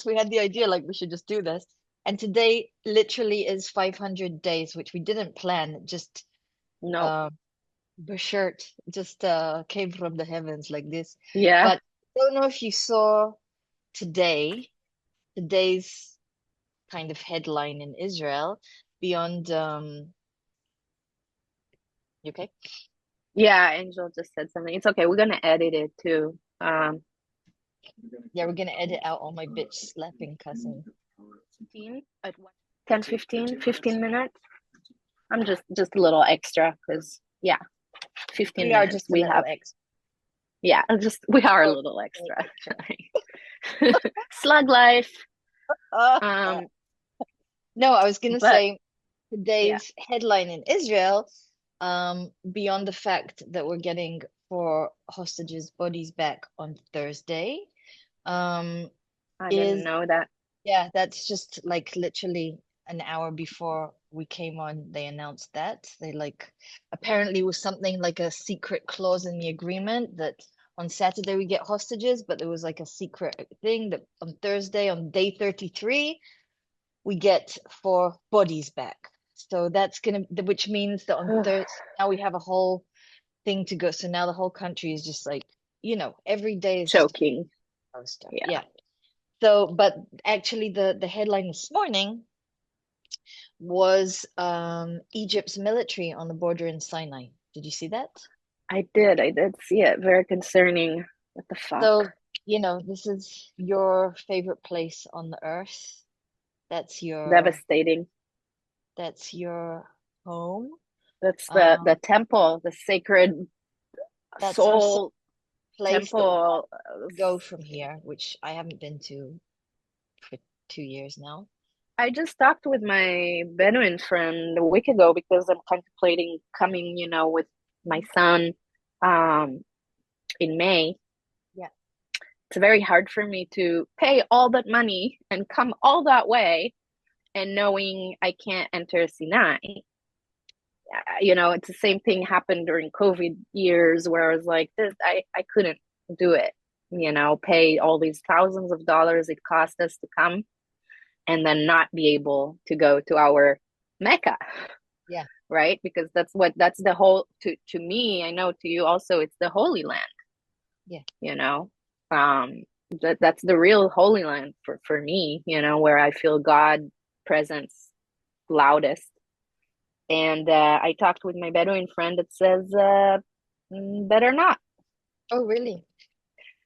we had the idea, like we should just do this. And today literally is 500 days, which we didn't plan. Just
No.
um, Bashert just came from the heavens like this.
Yeah.
But I don't know if you saw today's kind of headline in Israel beyond you okay?
Yeah, Angel just said something. It's okay. We're gonna edit it too.
Yeah, we're gonna edit out all my bitch slapping cussing.
15 at what, 10, 15 minutes. I'm just a little extra because yeah, 15
We are
minutes
just a
we
little
have.
ex.
Yeah, just we are a
Oh,
little
oh,
extra.
extra.
Slug life.
Uh,
Um,
no, I was gonna
but
say
yeah,
today's headline in Israel, beyond the fact that we're getting 4 hostages' bodies back on Thursday, um,
I didn't
is
know that.
yeah, that's just like literally an hour before we came on, they announced that. They like apparently was something like a secret clause in the agreement that on Saturday we get hostages, but there was like a secret thing that on Thursday, on day 33, we get 4 bodies back. So that's gonna, which means that on Thursday now we have a whole thing to go. So now the whole country is just like, every day is just
Choking.
a poster.
Yeah.
Yeah. So, but actually, the headline this morning was Egypt's military on the border in Sinai. Did you see that?
I did see it. Very concerning. What the fuck?
So, this is your favorite place on the earth. That's your
Devastating.
that's your home.
That's the
Um,
temple, the sacred
that's our
soul
place that we want
temple.
to go from here, which I haven't been to for 2 years now.
I just talked with my Bedouin friend a week ago because I'm contemplating coming, with my son um, in May.
Yeah.
It's very hard for me to pay all that money and come all that way and knowing I can't enter Sinai. It's the same thing happened during COVID years where I was like, this, I couldn't do it, pay all these thousands of dollars it cost us to come and then not be able to go to our Mecca,
Yeah.
right? Because that's the whole, to me, I know to you also, it's the Holy Land,
Yeah.
you know. Um, That's the real Holy Land for me, where I feel God presence loudest. And I talked with my Bedouin friend that says, better not.
Oh, really?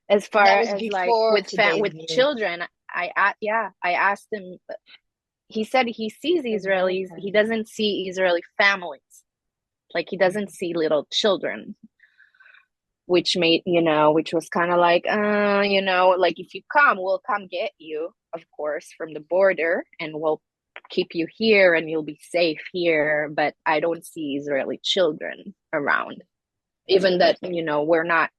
As
And
far
that was
as like
before today's
with
news.
children, I asked him. He said he sees
The
Israelis. He
military.
doesn't see Israeli families. Like he doesn't see little children, which was kind of like, like if you come, we'll come get you, of course, from the border, and we'll keep you here, and you'll be safe here. But I don't see Israeli children around. Even that, we're not.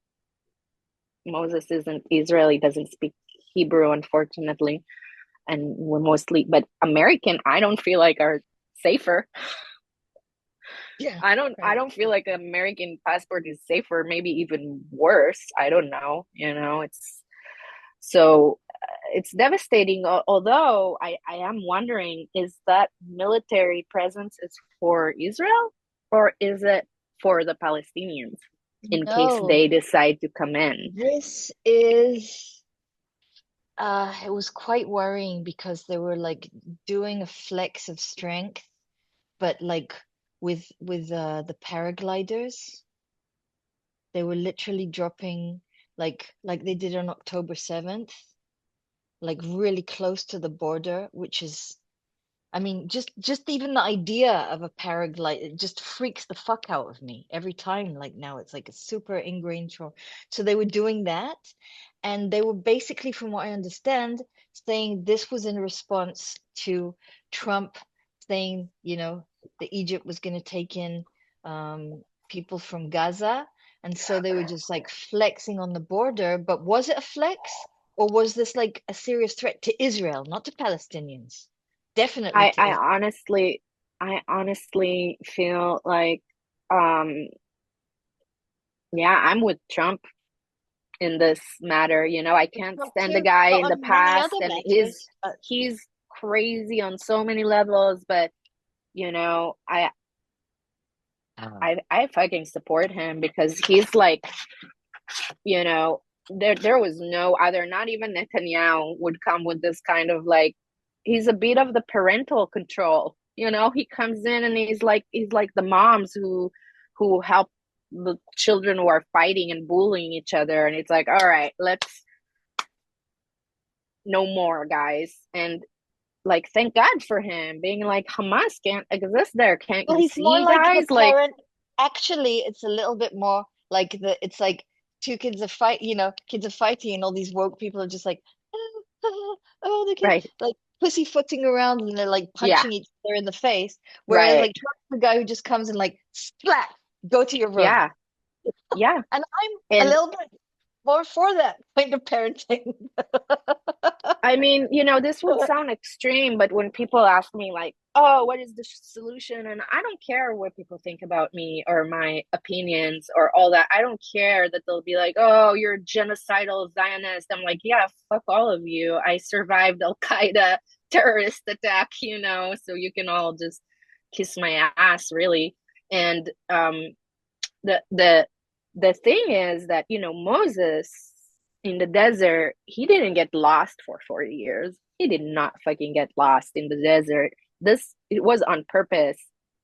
Moses isn't Israeli, doesn't speak Hebrew, unfortunately, and we're mostly, but American, I don't feel like are safer.
Yeah,
I
right.
don't feel like an American passport is safer, maybe even worse. I don't know. It's so it's devastating. Although I am wondering, is that military presence is for Israel or is it for the Palestinians in case
No,
they decide to come in?
this is it was quite worrying because they were like doing a flex of strength, but like with the paragliders, they were literally dropping like they did on October 7th, like really close to the border, which is I mean, just even the idea of a paraglide, it just freaks the fuck out of me every time. Like now, it's like a super ingrained trauma. So they were doing that, and they were basically, from what I understand, saying this was in response to Trump saying, that Egypt was going to take in people from Gaza, and so they were just like flexing on the border. But was it a flex, or was this like a serious threat to Israel, not to Palestinians? Definitely
I
to
I
Israel.
honestly I honestly feel like um yeah, I'm with Trump in this matter. I
It's
can't
not
stand the
too,
guy
but
in the
on many
past,
other
and
matters.
he's crazy on so many levels, but you know, I
Oh.
I fucking support him because he's like, you know, there was no other, not even Netanyahu would come with this kind of like, he's a bit of the parental control. He comes in and he's like the moms who help the children who are fighting and bullying each other, and it's like, all right, let's no more, guys. And like, thank God for him being like, Hamas can't exist there. Can't
Well,
you
he's more
see,
like the
guys? Like,
parent. Actually, it's a little bit more like it's like two kids are kids are fighting, and all these woke people are just like, oh, oh, oh, the kid,
right.
like pussyfooting around, and they're like
Yeah.
punching each other in the face. Whereas
Right.
like Trump's the guy who just comes and like splat, go to your room.
Yeah. Yeah.
And I'm a
And
little bit more for that kind of parenting.
I mean, this would sound extreme, but when people ask me, like, oh, what is the solution? And I don't care what people think about me or my opinions or all that. I don't care that they'll be like, oh, you're a genocidal Zionist. I'm like, yeah, fuck all of you. I survived Al Qaeda terrorist attack, so you can all just kiss my ass, really. And the the thing is that Moses in the desert, he didn't get lost for 40 years. He did not fucking get lost in the desert. It was on purpose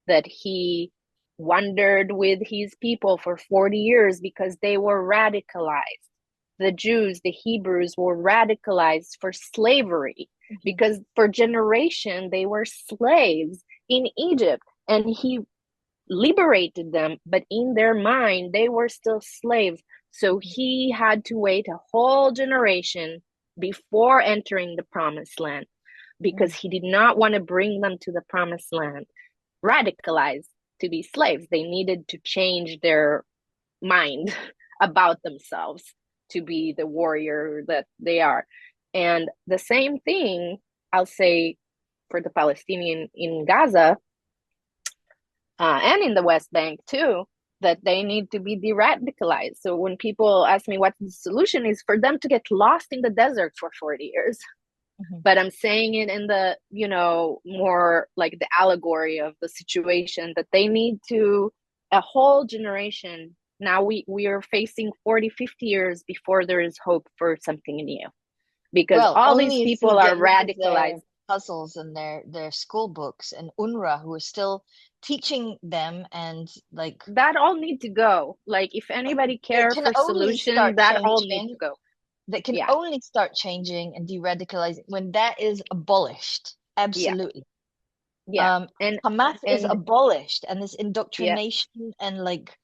that he wandered with his people for 40 years because they were radicalized. The Jews, the Hebrews were radicalized for slavery
Mhm.
because for generation they were slaves in Egypt, and he liberated them, but in their mind, they were still slaves. So he had to wait a whole generation before entering the promised land because
Mm.
he did not want to bring them to the promised land radicalized to be slaves. They needed to change their mind about themselves to be the warrior that they are. And the same thing, I'll say, for the Palestinian in Gaza, and in the West Bank too, that they need to be de-radicalized. So when people ask me what the solution is, for them to get lost in the desert for 40 years.
Mhm.
But I'm saying it in the, more like the allegory of the situation, that they need to, a whole generation Now we are facing 40, 50 years before there is hope for something new, because
Well,
all these
only if we
people are
get rid of their
radicalized.
puzzles and their school books and UNRWA, who are still teaching them and like
That all need to go. Like, if anybody
that
care
can
for
only
solution,
start
that all need to
changing,
go.
that can
Yeah,
only start changing and de-radicalizing when that is abolished.
yeah,
Absolutely.
yeah.
Um,
And
Hamas is
and
abolished and this
yeah.
indoctrination and like,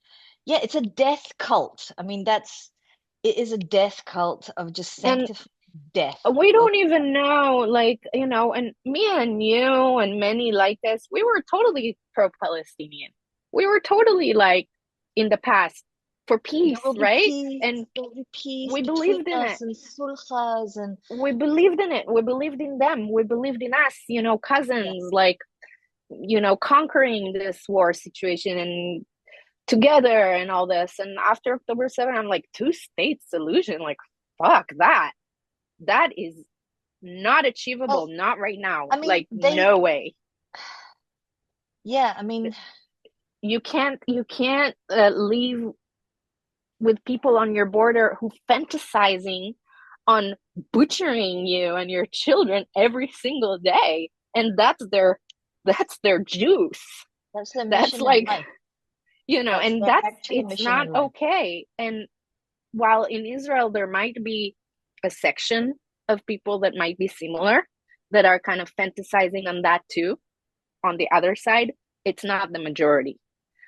yeah, it's a death cult. I mean, it is a death cult of just
And
sanctifying death.
we
Of
don't even know, like, and me and you and many like us, we were totally pro-Palestinian. We were totally like in the past for
there
peace,
will be
right?
peace,
And
there will be peace
we
between
believed in it.
us and sulhas and
We believed in it. We believed in them. We believed in us,
yeah.
cousins, like, conquering this war situation and together and all this. And after October 7th, I'm like, two-state solution, like, fuck that. That is not achievable,
Well,
not right now.
I mean,
Like, no way.
yeah, I mean,
You can't leave with people on your border who fantasizing on butchering you and your children every single day, and that's their juice.
that's their
That's
mission in
like,
life. That's
and
their
that's
actual
it's
mission
not
in life.
okay. And while in Israel there might be a section of people that might be similar, that are kind of fantasizing on that too, on the other side, it's not the majority.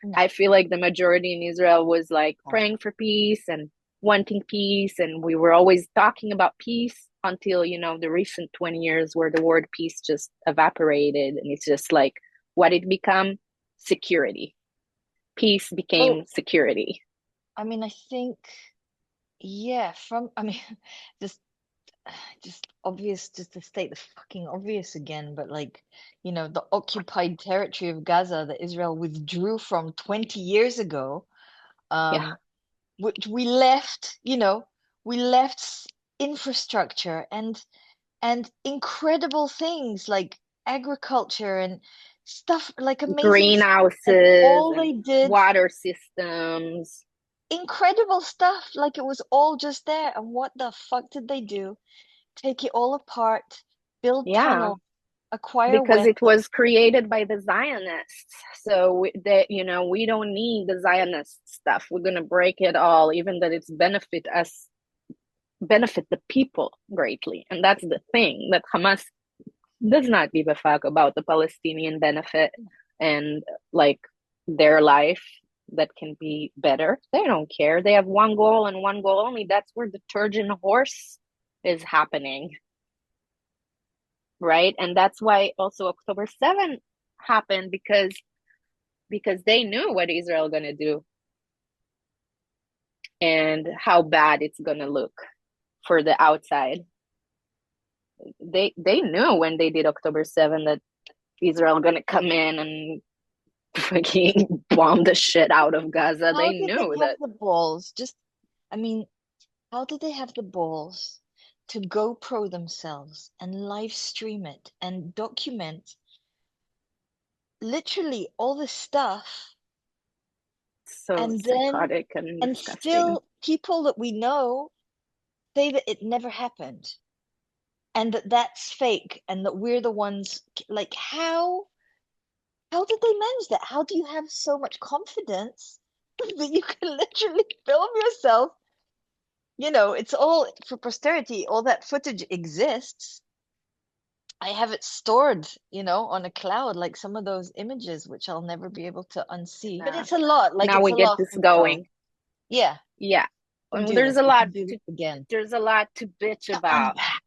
No,
I feel like the majority in Israel was like
no.
praying for peace and wanting peace, and we were always talking about peace until, the recent 20 years where the word peace just evaporated, and it's just like, what it become? Security. Peace became
Well,
security.
I mean, I think, yeah, I mean, just, just obvious, just to state the fucking obvious again, but like, the occupied territory of Gaza that Israel withdrew from 20 years ago,
Yeah.
um, which we left infrastructure and incredible things like agriculture and stuff like amazing stuff. And
Greenhouses
all
and
they did,
water systems.
incredible stuff, like it was all just there. And what the fuck did they do? Take it all apart, build
Yeah,
tunnels, acquire
because it
weapons.
was created by the Zionists. So we don't need the Zionist stuff. We're gonna break it all, even that it's benefit the people greatly. And that's the thing, that Hamas does not give a fuck about the Palestinian benefit and, like, their life that can be better. They don't care. They have one goal and one goal only. That's where the Trojan horse is happening, right? And that's why also October 7th happened, because they knew what Israel gonna do and how bad it's gonna look for the outside. They knew when they did October 7th that Israel gonna come in and fucking bomb the shit out of Gaza.
How
They
did they
knew
have
that.
the balls? I mean, how did they have the balls to GoPro themselves and live stream it and document literally all this stuff
So
and then
psychotic and
and
disgusting.
still people that we know say that it never happened and that that's fake and that we're the ones like how did they manage that? How do you have so much confidence that you can literally film yourself? It's all for posterity. All that footage exists. I have it stored, on a cloud, like some of those images, which I'll never be able to unsee. But
Yeah.
it's a lot, like
Now
it's
we
a
get
lot
this
for Joe.
going.
Yeah,
Yeah.
we can
And
do
there's
this.
a
We
lot
can do
to
this again.
there's a lot to bitch
To
about.
unpack.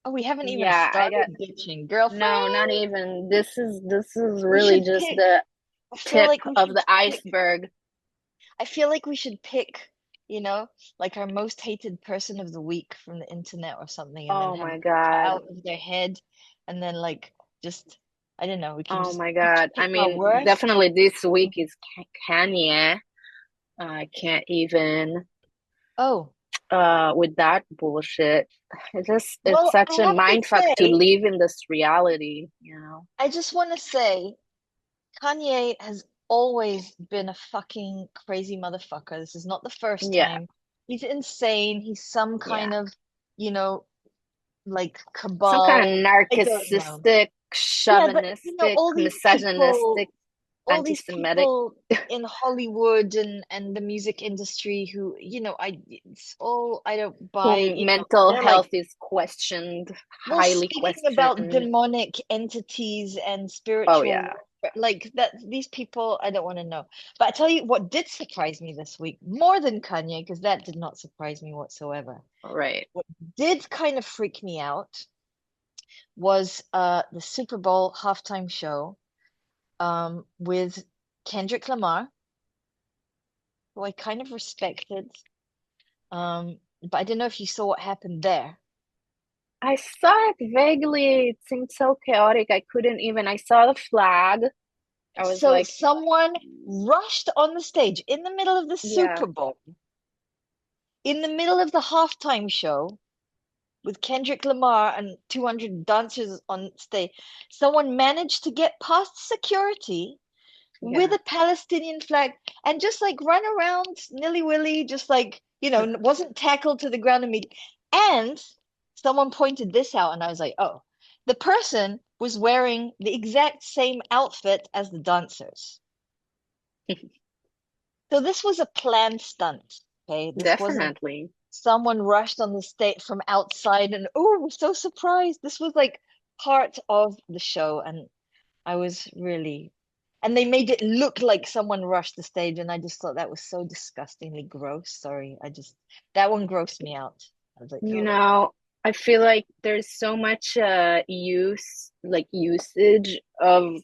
Oh, we haven't even
Yeah, I got
started bitching,
no, not
girlfriend.
even. This is
We
really
should
just
pick.
the
I feel
tip
like we
of
should
the
pick.
iceberg.
I feel like we should pick, you know, like our most hated person of the week from the internet or something, and then
Oh
have
my
them cut
God.
out of their head, and then like just, I don't know, we can
Oh
just
my
each
God. I
pick our
mean,
worst.
definitely this week is Kanye. I can't even
Oh,
with that bullshit. It's
well, I
such a
have to
mind fuck to
say,
live in this reality.
I just want to say, Kanye has always been a fucking crazy motherfucker. This is not the first
Yeah,
time. He's insane. He's some
yeah.
kind of, you know, like
Some kind of
cabal. I don't know.
narcissistic,
Yeah, but
chauvinistic,
all these
misogynistic,
people, all these
anti-Semitic.
people in Hollywood and the music industry who, it's all I don't buy,
Whom mental
they're like,
health is questioned,
well,
highly
speaking about
questioned.
demonic entities and
Oh
spiritual
yeah,
warfare, like that, these people, I don't want to know. But I tell you what did surprise me this week, more than Kanye, because that did not surprise me whatsoever.
right.
What did kind of freak me out was the Super Bowl halftime show with Kendrick Lamar, who I kind of respected. But I don't know if you saw what happened there.
I saw it vaguely. It seemed so chaotic. I couldn't even. I saw the flag. I was
So
like,
someone rushed on the stage in the middle of the
yeah,
Super Bowl, in the middle of the halftime show with Kendrick Lamar and 200 dancers on stage. Someone managed to get past security with
yeah.
a Palestinian flag and just like run around nilly-willy, just like, wasn't tackled to the ground immediately. And someone pointed this out, and I was like, oh, the person was wearing the exact same outfit as the dancers. So this was a planned stunt. Okay, this wasn't
Definitely.
someone rushed on the stage from outside and oh, we're so surprised. This was like part of the show, and I was really, and they made it look like someone rushed the stage, and I just thought that was so disgustingly gross. Sorry, that one grossed me out. I was like,
You
oh,
know, I feel like there's so much usage of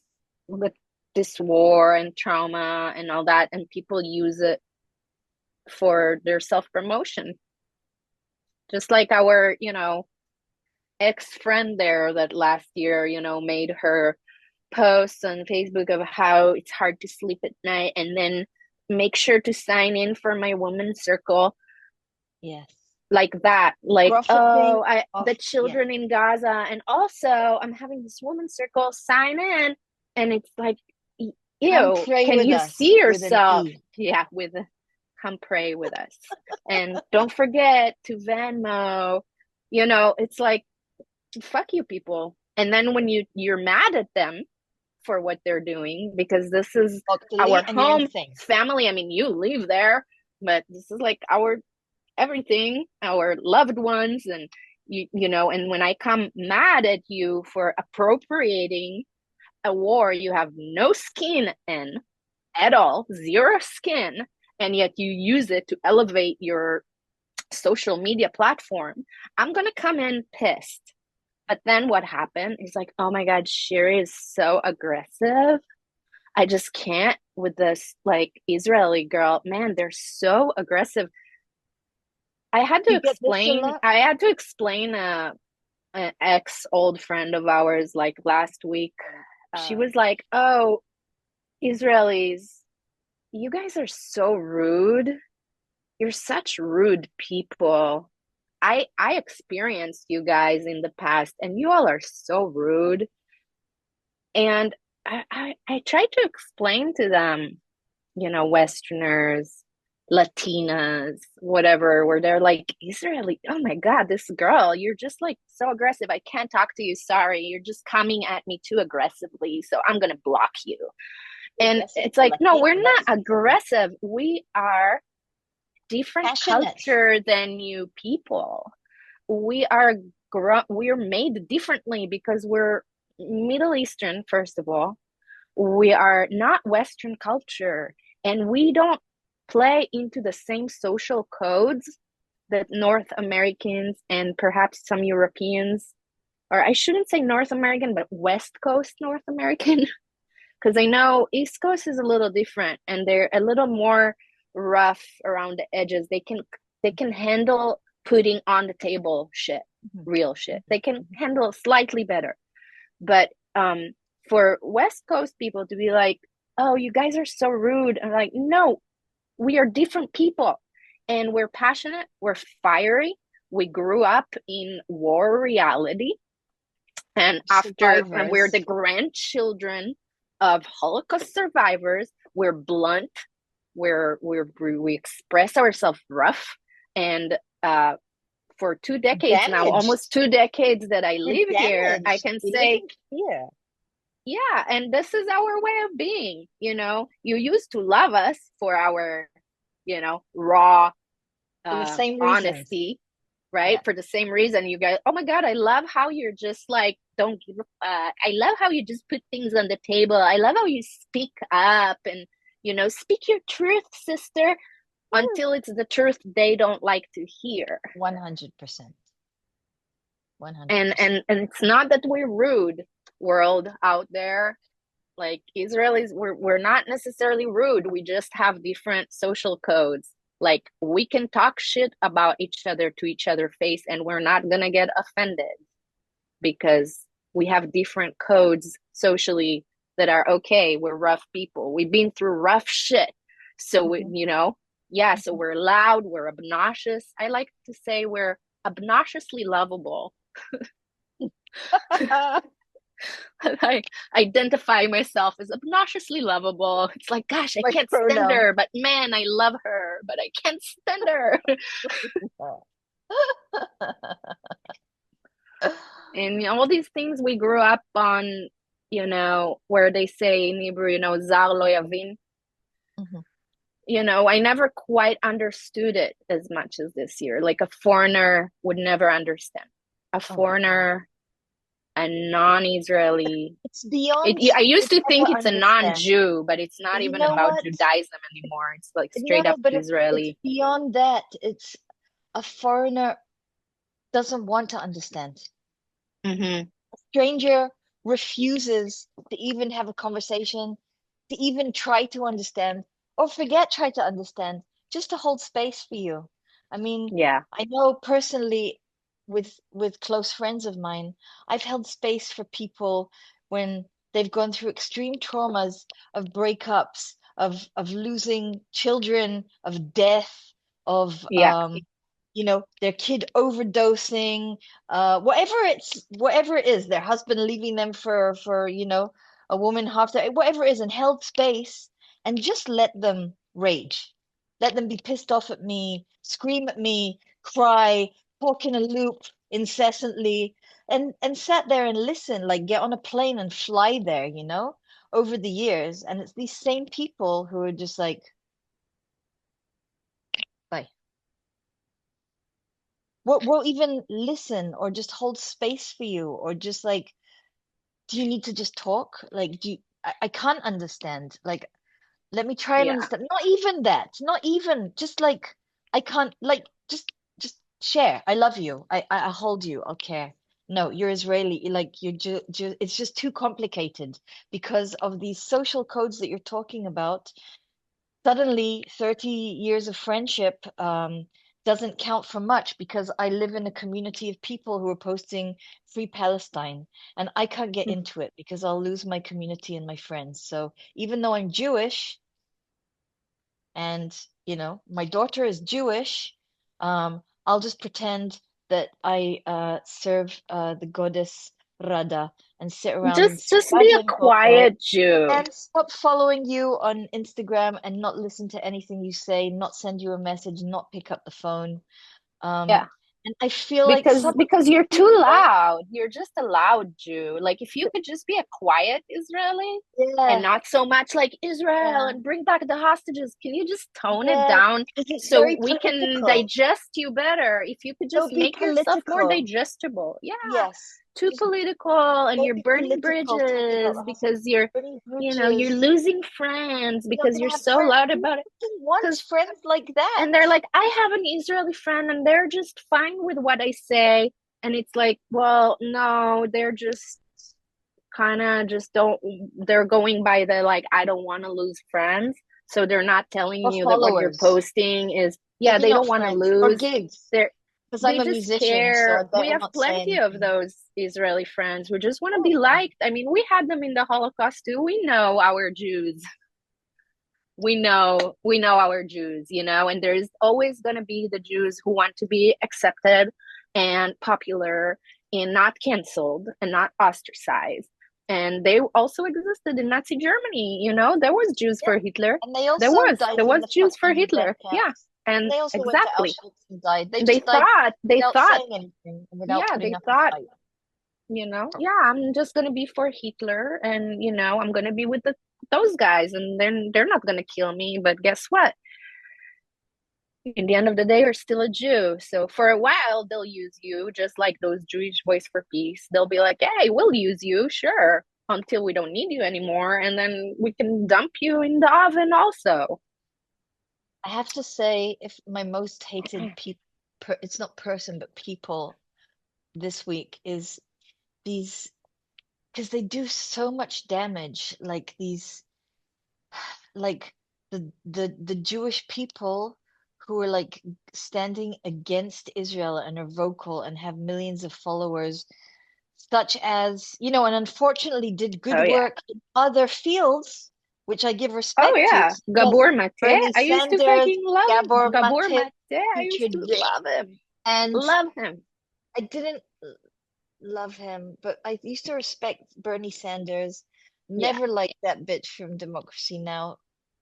like this war and trauma and all that, and people use it for their self-promotion. Just like our, ex-friend there that last year, made her posts on Facebook of how it's hard to sleep at night and then make sure to sign in for my women's circle
yes,
like that, like,
profiting
oh, I
off,
the
yeah,
children in Gaza, and also I'm having this women's circle, sign in. And it's like,
come
ew,
pray
can
with
you
us
see
with an
yourself?
E.
Yeah, with come pray with us, and don't forget to Venmo. It's like, fuck you people. And then when you're mad at them for what they're doing, because this is our
Obnoxiously, and you're
home
insane.
family. I mean, you live there, but this is like our everything, our loved ones. And and when I come mad at you for appropriating a war you have no skin in at all, zero skin, and yet you use it to elevate your social media platform, I'm gonna come in pissed. But then what happened is like, oh my God, Shiri is so aggressive. I just can't with this like Israeli girl. Man, they're so aggressive.
You get this a lot?
I had to explain an ex old friend of ours like last week. She
Uh,
was like, "Oh, Israelis, you guys are so rude. You're such rude people. I experienced you guys in the past and you all are so rude." And I tried to explain to them, Westerners, Latinas, whatever, where they're like, Israeli, oh my God, this girl, you're just like so aggressive. I can't talk to you. Sorry. You're just coming at me too aggressively. So I'm going to block you. And
aggressive
it's
to
like, no,
Latina.
we're not
That's different.
aggressive. We are different
Passionate.
culture than you people. We are we're made differently because we're Middle Eastern, first of all. We are not Western culture, and we don't play into the same social codes that North Americans and perhaps some Europeans, or I shouldn't say North American, but West Coast North American, because I know East Coast is a little different and they're a little more rough around the edges. They can handle putting on the table shit,
Mhm,
real shit.
mhm,
They can
mhm.
handle slightly better. But for West Coast people to be like, "Oh, you guys are so rude," I'm like, "No, we are different people, and we're passionate. We're fiery. We grew up in war reality, and we're the
Survivors.
grandchildren of Holocaust survivors. we're blunt, we express ourselves rough, and for 2 decades now,
Damaged.
almost 2 decades that I
We're
live here, I
damaged.
can
We live
say,
in fear.
yeah, and this is our way of being. You used to love us for our, raw
For the same reasons.
honesty, right?
Yeah.
For the same reason, you guys, oh my God, I love how you're just like, don't give I love how you just put things on the table. I love how you speak up and, speak your truth, sister,
Woo.
until it's the truth they don't like to hear.
100%.
And
100%.
and and it's not that we're rude, world out there. Like Israelis, we're not necessarily rude. We just have different social codes. Like we can talk shit about each other to each other face and we're not gonna get offended because we have different codes socially that are okay. We're rough people. We've been through rough shit. So
Mhm.
yeah, so
Mhm.
we're loud, we're obnoxious. I like to say we're obnoxiously lovable. I identify myself as obnoxiously lovable. It's like, gosh, I
My
can't stand
pronoun.
her, but man, I love her, but I can't stand her. And all these things we grew up on, where they say in Hebrew, zar lo yavin.
Mhm.
I never quite understood it as much as this year. Like a foreigner would never understand. A
Oh,
foreigner, a non-Israeli.
it's beyond
I used
would
to think
never
it's a
understand.
non-Jew, but it's not
You
even
know
about
what?
Judaism anymore. It's like straight
No,
up
but it's
Israeli.
beyond that. It's a foreigner doesn't want to understand.
Mm-hmm.
Stranger refuses to even have a conversation, to even try to understand, or forget try to understand, just to hold space for you. I mean,
Yeah.
I know personally with close friends of mine, I've held space for people when they've gone through extreme traumas of breakups, of losing children, of death, of
Yeah.
their kid overdosing, whatever it is, their husband leaving them for a woman half their whatever it is, and held space and just let them rage, let them be pissed off at me, scream at me, cry, talk in a loop incessantly, and sat there and listen, like get on a plane and fly there, over the years. And it's these same people who are just like, bye. Won't even listen or just hold space for you, or just like, do you need to just talk? Like, I can't understand. Like, let me try and
Yeah.
understand. Not even that. Not even just like, I can't, like, just share. I love you. I hold you. I'll care. No, you're Israeli. Like, it's just too complicated because of these social codes that you're talking about. Suddenly 30 years of friendship doesn't count for much because I live in a community of people who are posting Free Palestine, and I can't get into it because I'll lose my community and my friends. So even though I'm Jewish and my daughter is Jewish, I'll just pretend that I serve the goddess Rada and sit around and
Just be a
imagine God
quiet Jew.
and stop following you on Instagram and not listen to anything you say, not send you a message, not pick up the phone. Um,
Yeah.
and I feel like
because
some of
because
these
you're too
people,
loud. You're just a loud Jew. Like if you could just be a quiet Israeli and
yeah,
not so much like Israel
yeah,
and bring back the hostages, can you just tone it
yeah,
down
because it's
so
very
we can
political.
digest you better? If you could just
Don't be
make yourself more
political.
digestible. Yeah.
Yes,
Too
just
political and
don't
you're
be
burning
political talking about
bridges
the hospital,
because you're
burning
you're
bridges.
losing friends
You're not
because
gonna
you're
have
so
friends.
loud
Who
about it.
fucking wants
Because
friends like that?
and they're like, I have an Israeli friend and they're just fine with what I say. And it's like, well, no, they're just kind of just don't, they're going by the like, I don't want to lose friends. So they're not telling
Or
you that what you're
followers.
posting is, yeah,
Maybe
they
not
don't want to
friends or
lose.
gigs,
They're,
because I'm
they
a
just
musician, so I
care. We
better
have
not say
plenty of
anything.
those Israeli friends who just want to be
Oh,
liked. I mean, we had them in the Holocaust too. We know our Jews. We know our Jews, and there's always going to be the Jews who want to be accepted and popular and not canceled and not ostracized. And they also existed in Nazi Germany, there was Jews
Yeah.
for Hitler.
And they
There
also
was.
died
There
in
was
the
Jews for
fucking death
Hitler. Yeah.
camps. And
And
they also went to
exactly.
Auschwitz and died. They
They
just died
thought, they
without
thought,
saying anything and without
yeah,
putting
they
up a
thought,
fight.
yeah, I'm just gonna be for Hitler, and I'm gonna be with those guys, and then they're not gonna kill me. But guess what? In the end of the day, you're still a Jew. So for a while, they'll use you, just like those Jewish Voice for Peace. They'll be like, hey, we'll use you, sure, until we don't need you anymore. And then we can dump you in the oven also.
I have to say, if my most hated people, it's not person, but people this week is these, because they do so much damage, like these, like the Jewish people who are like standing against Israel and are vocal and have millions of followers, such as, and unfortunately did good
Oh, yeah.
work in other fields, which I give
Oh,
respect to,
yeah.
such as
Gabor Mate.
Bernie
I used to
Sanders,
fucking love
Gabor
Gabor
Mate,
Mate. I used to
Richard,
love him.
and
Love him.
I didn't love him, but I used to respect Bernie Sanders.
Yeah.
Never liked that bitch from Democracy Now!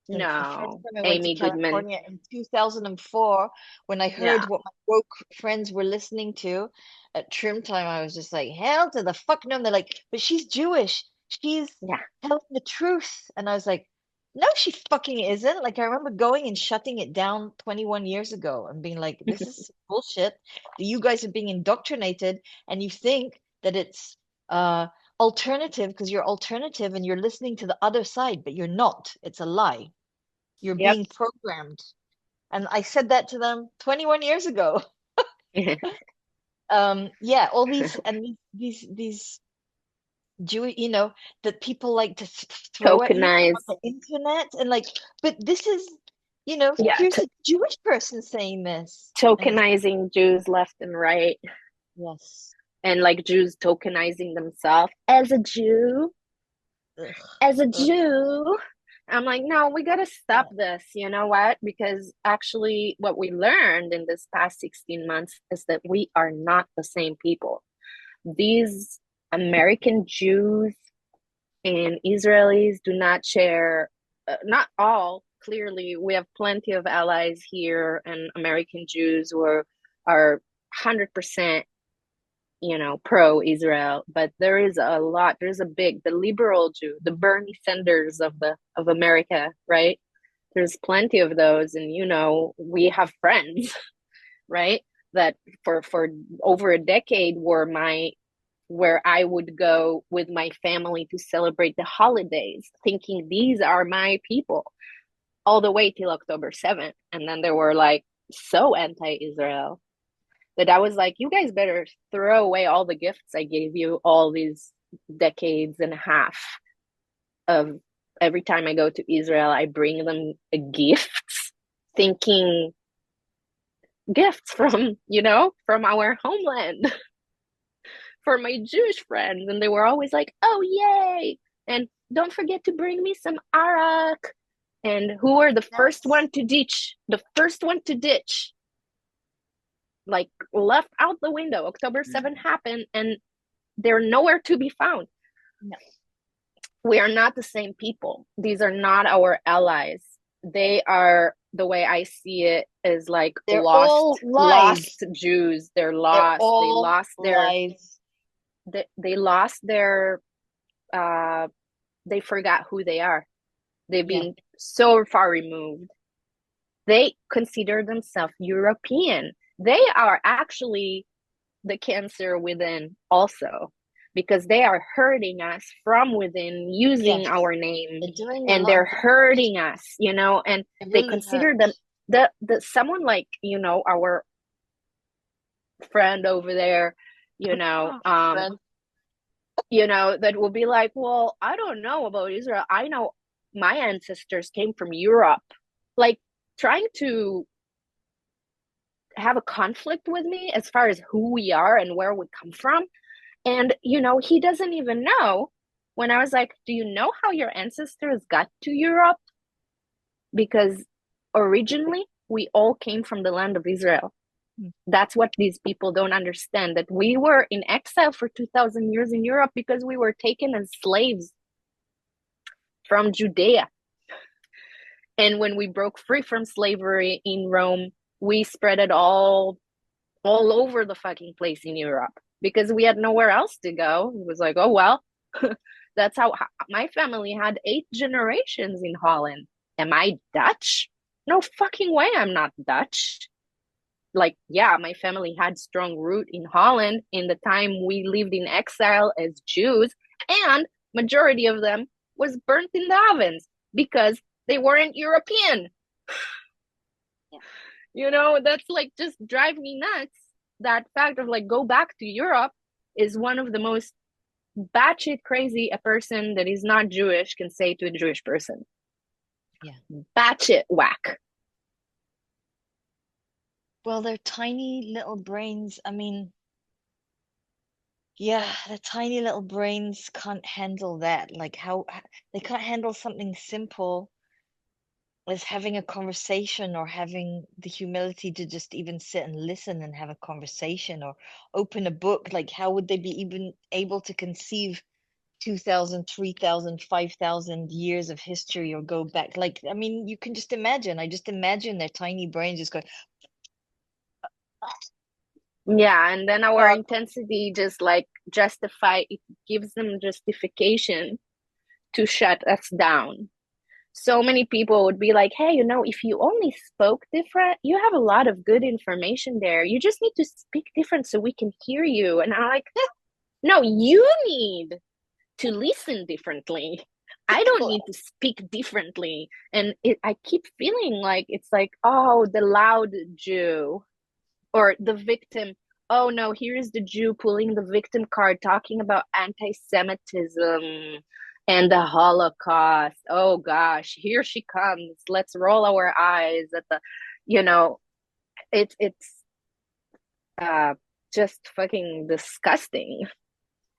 Since the first
No.
time I went to
Amy Goodman.
California in 2004, when I
No.
heard what my woke friends were listening to at trim time, I was just like, hell to the fuck no. And they're like, but she's Jewish. She's
Yeah.
telling the truth. And I was like, no, she fucking isn't. Like, I remember going and shutting it down 21 years ago and being like, this is bullshit. You guys are being indoctrinated, and you think that it's uh alternative because you're alternative and you're listening to the other side, but you're not. It's a lie. You're
Yep.
being programmed. And I said that to them 21 years ago. Yeah, all these and these Jewish, that people like to throw at you on
Tokenize.
the internet and like, but this is,
Yeah.
here's a Jewish person saying this. And it's
Tokenizing Jews left and right.
yes.
And like Jews tokenizing themselves
Ugh,
as a
ugh.
Jew. I'm like, no, we gotta stop this. You know what? Because actually, what we learned in this past 16 months is that we are not the same people. These American Jews and Israelis do not share, not all. Clearly, we have plenty of allies here, and American Jews who are 100% pro-Israel, but there's a big, the liberal Jew, the Bernie Sanders of America, right? There's plenty of those, and we have friends, right? That for over a decade where I would go with my family to celebrate the holidays, thinking these are my people, all the way till October 7th. And then they were like so anti-Israel that I was like, you guys better throw away all the gifts I gave you all these decades and a half of every time I go to Israel, I bring them gifts, thinking gifts from our homeland for my Jewish friends. And they were always like, oh, yay. And don't forget to bring me some arak. And who were the first
Yes.
one to ditch? The first one to ditch, like left out the window. October 7th happened, and they're nowhere to be found.
No.
We are not the same people. These are not our allies. They are, the way I see it, is like
They're all
lost
lies.
Jews. They're
They're
lost. They
all
lost their
lies.
they lost their uh they forgot who they are. They've
Yeah.
been so far removed. They consider themselves European. They are actually the cancer within also, because they are hurting us from within using
Yes.
our name,
They're doing a
and
lot
they're
of damage.
hurting us, and
It
they
really
consider them
hurts.
the someone like our friend over there, you know um
Friend.
that will be like, well, I don't know about Israel. I know my ancestors came from Europe, like trying to have a conflict with me as far as who we are and where we come from. And, he doesn't even know. When I was like, do you know how your ancestors got to Europe? Because originally we all came from the land of Israel. That's what these people don't understand, that we were in exile for 2000 years in Europe because we were taken as slaves from Judea. And when we broke free from slavery in Rome, we spread it all over the fucking place in Europe because we had nowhere else to go. It was like, oh well, that's how my family had 8 generations in Holland. Am I Dutch? No fucking way I'm not Dutch. Like, yeah, my family had strong root in Holland in the time we lived in exile as Jews, and majority of them was burnt in the ovens because they weren't European.
Yeah.
You know, that's like just drive me nuts. That fact of like go back to Europe is one of the most batshit crazy a person that is not Jewish can say to a Jewish person.
Yeah.
Batshit whack.
Well, their tiny little brains, I mean, yeah, the tiny little brains can't handle that. Like how they can't handle something simple as having a conversation or having the humility to just even sit and listen and have a conversation or open a book. Like, how would they be even able to conceive 2,000, 3,000, 5,000 years of history or go back? Like, I mean, you can just imagine. I just imagine their tiny brains just going,
Yeah, and then our
uh,
intensity just like justify it, gives them justification to shut us down. So many people would be like, hey, you know, if you only spoke different, you have a lot of good information there. You just need to speak different so we can hear you. And I'm like, no, you need to listen differently. I don't need to speak differently. And I keep feeling like it's like, oh, the loud Jew or the victim. Oh no, here's the Jew pulling the victim card, talking about anti-Semitism and the Holocaust. Oh gosh, here she comes. Let's roll our eyes at the, you know, it's uh just fucking disgusting.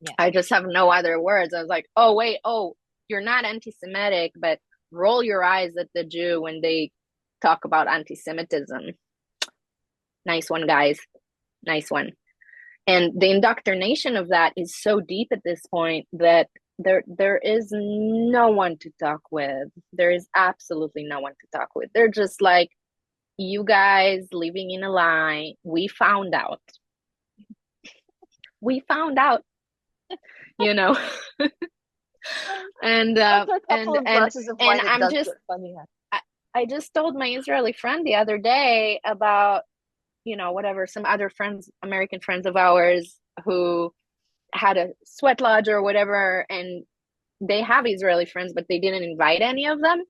yeah.
I just have no other words. I was like, oh wait, oh, you're not anti-Semitic, but roll your eyes at the Jew when they talk about anti-Semitism. Nice one, guys. Nice one. And the indoctrination of that is so deep at this point that there is no one to talk with. There is absolutely no one to talk with. They're just like, you guys living in a lie. We found out. We found out, you know. and
After a couple of
and
glasses of
and
wine, it
I'm
does
just
get funny.
I just told my Israeli friend the other day about, you know, whatever, some other friends, American friends of ours who had a sweat lodge or whatever, and they have Israeli friends, but they didn't invite any of them.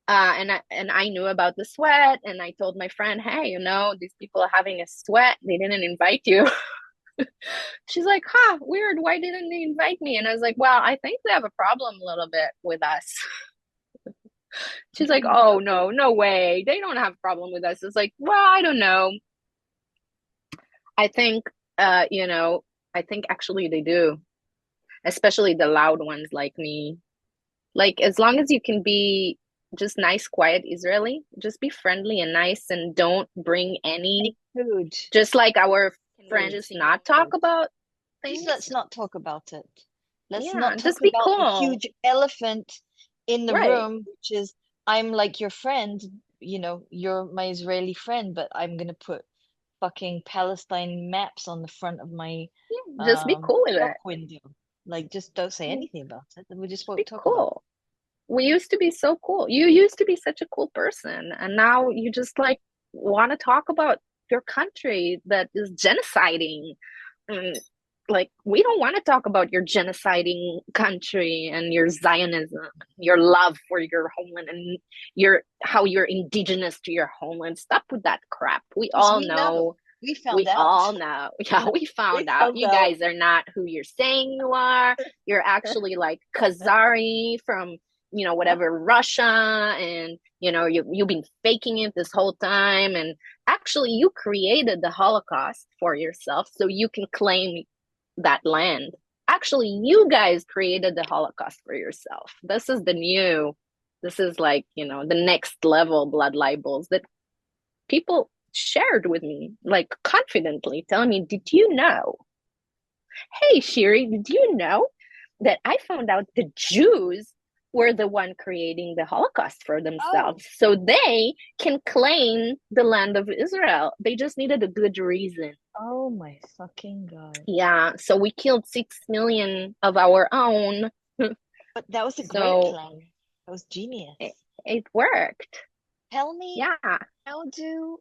And I knew about the sweat, and I told my friend, hey, you know, these people are having a sweat. They didn't invite you. She's like, huh, weird. Why didn't they invite me? And I was like, well, I think they have a problem a little bit with us. She's like, oh no, no way. They don't have a problem with us. It's like, well, I don't know. I think, you know, I think actually they do, especially the loud ones like me. Like, as long as you can be just nice, quiet Israeli, just be friendly and nice and don't bring
Make
any,
food.
just like our
Can
friends,
really
just
see your
not talk
face.
about
Just
things.
let's not talk about it. Let's
Yeah,
not talk
just be
about the
cool.
huge elephant in the
Right.
room, which is I'm like your friend, you know, you're my Israeli friend, but I'm gonna put fucking Palestine maps on the front of my
Yeah, just be cool with
shop
it.
window. Like just don't say anything about it, and we just
Just
won't
be
talk about
cool. We used to be so cool. You used to be such a cool person, and now you just like want to talk about your country that is genociding. And, like, we don't want to talk about your genociding country and your Zionism, your love for your homeland, and your how you're indigenous to your homeland. Stop with that crap. We
because
all
we know.
know.
We found
We
out.
all know. Yeah, we
We
found out.
found
You
out.
guys are not who you're saying you are. You're actually like Khazari from, you know, whatever, Russia, and you know, you've been faking it this whole time, and actually you created the Holocaust for yourself so you can claim that land. Actually, you guys created the Holocaust for yourself. This is like, you know, the next level blood libels that people shared with me, like confidently, telling me, "Did you know? Hey, Shiri, did you know that I found out the Jews were the one creating the Holocaust for
Oh,
themselves, so they can claim the land of Israel. They just needed a good reason."
oh my fucking God.
Yeah, so we killed 6 million of our own.
But that was a great
So
plan. That was
it,
genius.
it worked.
Tell me,
Yeah.
how do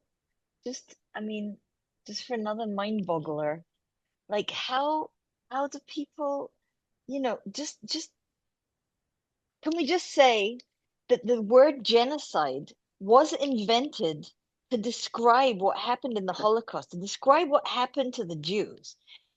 I mean, just for another mind boggler, like how do people, just can we just say that the word genocide was invented to describe what happened in the Holocaust, to describe what happened to the Jews?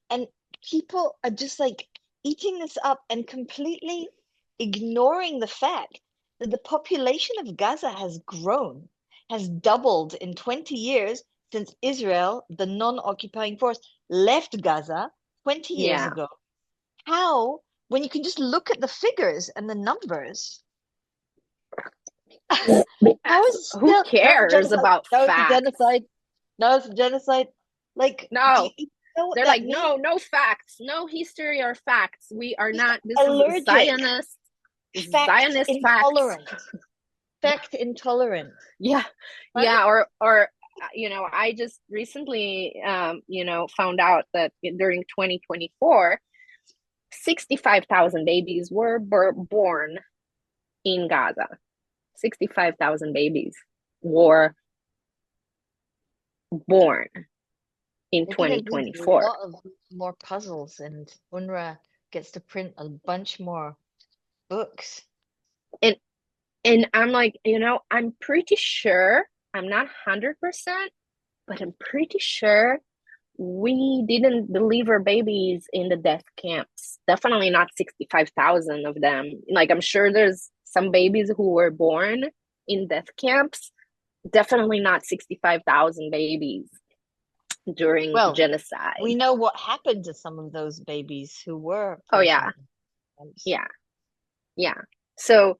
And people are just like eating this up and completely ignoring the fact that the population of Gaza has grown, has doubled in 20 years since Israel, the non-occupying force, left Gaza 20 years
Yeah.
ago. How, when you can just look at the figures and the numbers, how is
Because
it
who
still no
cares
genocide?
about
No, it's a
facts?
genocide. No, it's a genocide. Like, do
No.
you know what
They're
that
like,
means?
no, no facts, no history or facts. We are
Just
not, this is
allergic, fact
Zionist facts.
intolerant, fact intolerant.
Yeah.
Right?
Yeah. I just recently, found out that during 2024, 65,000 babies were born in Gaza. 65,000 babies were born in
They're gonna need a
2024.
lot of more puzzles, and UNRWA gets to print a bunch more books.
And I'm like, I'm pretty sure, I'm not 100%, but I'm pretty sure we didn't deliver babies in the death camps. Definitely not 65,000 of them. Like, I'm sure there's some babies who were born in death camps. Definitely not 65,000 babies during
Well, we
genocide.
know what happened to some of those babies who were
Oh,
present
yeah.
in camps.
Yeah. Yeah. So,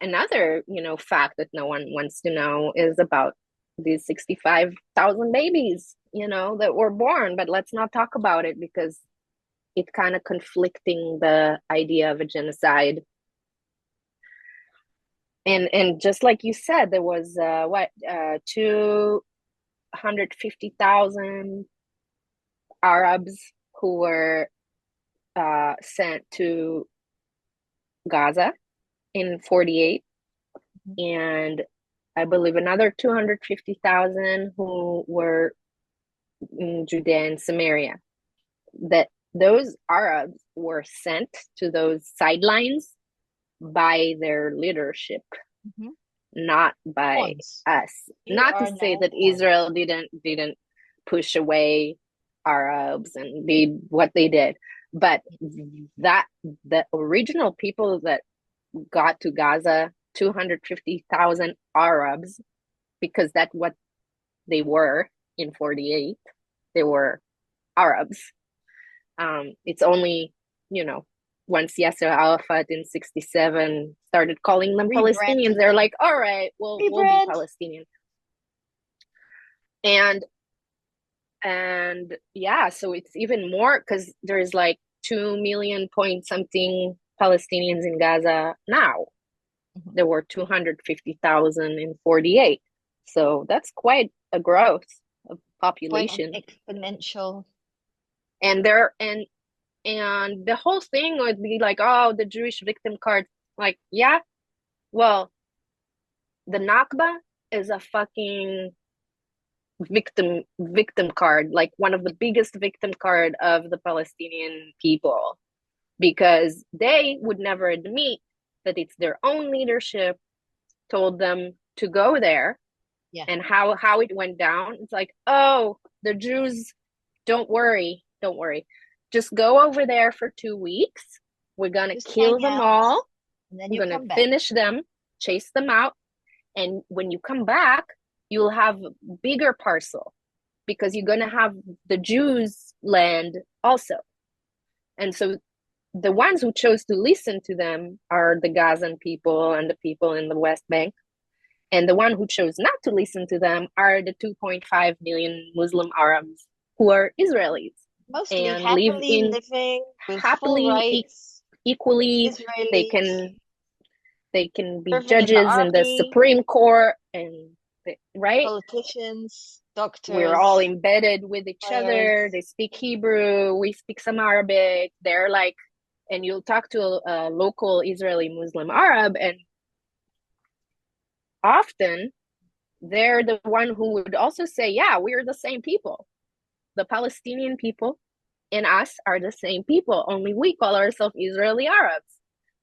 another, fact that no one wants to know is about these 65,000 babies, that were born, but let's not talk about it because it kind of conflicting the idea of a genocide. And just like you said, there was 250,000 Arabs who were sent to Gaza in 48,
Mhm.
and I believe another 250,000 who were in Judea and Samaria. That those Arabs were sent to those sidelines by their leadership,
Mhm.
not by
Pawns.
us.
You
Not to
are
say
now
that
pawns.
Israel didn't push away Arabs and did what they did, but that the original people that got to Gaza, 250,000 Arabs, because that's what they were in 48. They were Arabs. It's only, you know, once Yasser Arafat in 67 started calling them Palestinians,
Rebranded
they're
them.
like, all right, we'll be
Rebrand.
Palestinian. And yeah, so it's even more because there's like 2 million point something Palestinians in Gaza now.
Mhm.
There were 250,000 in 48. So that's quite a growth of
Quite an
population.
exponential.
And there and the whole thing would be like, oh, the Jewish victim card. Like, yeah, well, the Nakba is a fucking victim card, like one of the biggest victim card of the Palestinian people, because they would never admit that it's their own leadership told them to go there.
Yeah.
And how it went down, it's like, oh, the Jews, don't worry, just go over there for 2 weeks. We're gonna
Just
kill
hang
them
out,
all.
and then
I'm
you
gonna
come back.
finish them, chase them out, and when you come back, you'll have bigger parcel because you're gonna have the Jews' land also. And so the ones who chose to listen to them are the Gazan people and the people in the West Bank. And the one who chose not to listen to them are the 2.5 million Muslim Arabs who are Israelis
Mostly
and live
happily
in
living with full
happily
rights,
equally. They
Israelis,
can they can be
serving in the
judges in the
army,
Supreme Court and right.
politicians,
We're all
doctors,
embedded with each other.
lawyers.
They speak Hebrew. We speak some Arabic. They're like, and you'll talk to a local Israeli Muslim Arab, and often they're the one who would also say, yeah, we're the same people. The Palestinian people and us are the same people, only we call ourselves Israeli Arabs.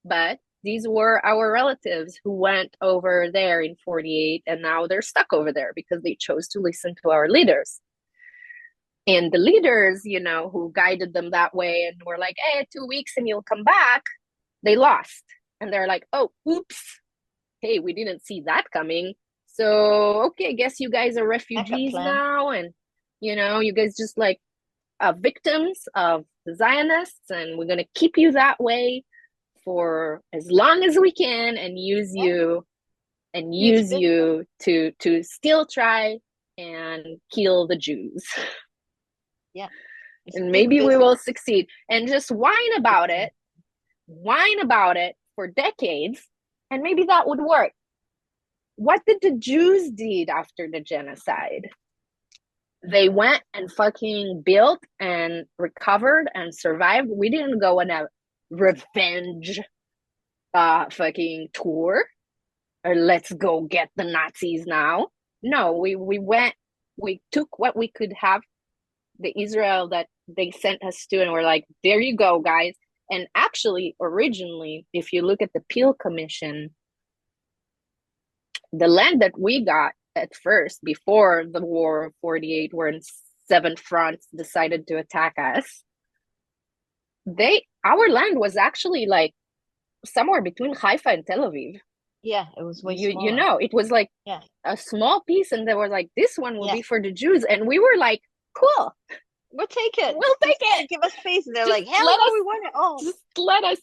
But these were our relatives who went over there in 48 and now they're stuck over there because they chose to listen to our leaders. And the leaders, who guided them that way and were like, hey, 2 weeks and you'll come back, they lost. And they're like, oh, oops. Hey, we didn't see that coming. So, okay, I guess you guys are
Backup
refugees
plan.
now. And, you guys just like victims of the Zionists. And we're going to keep you that way for as long as we can and use
Yeah,
you and
use
use
business.
you to still try and kill the Jews.
Yeah, it's
And
big
maybe we will
business.
succeed and just whine about it for decades, and maybe that would work. What did the Jews did after the genocide? They went and fucking built and recovered and survived. We didn't go on a revenge fucking tour or let's go get the Nazis now. No, we went, we took what we could have, the Israel that they sent us to, and we're like, there you go, guys. And actually, originally, if you look at the Peel Commission, the land that we got at first, before the War of 48, where seven fronts decided to attack us, our land was actually like somewhere between Haifa and Tel Aviv.
Yeah, it was way
You
smaller.
know, it was like
Yeah,
a small piece, and they were like, this one will
yeah.
be for the Jews. And we were like, cool,
We'll take it.
we'll take
Just
it.
give us space. And they're
Just
like, hell
let
no,
us
we want it all.
just let us,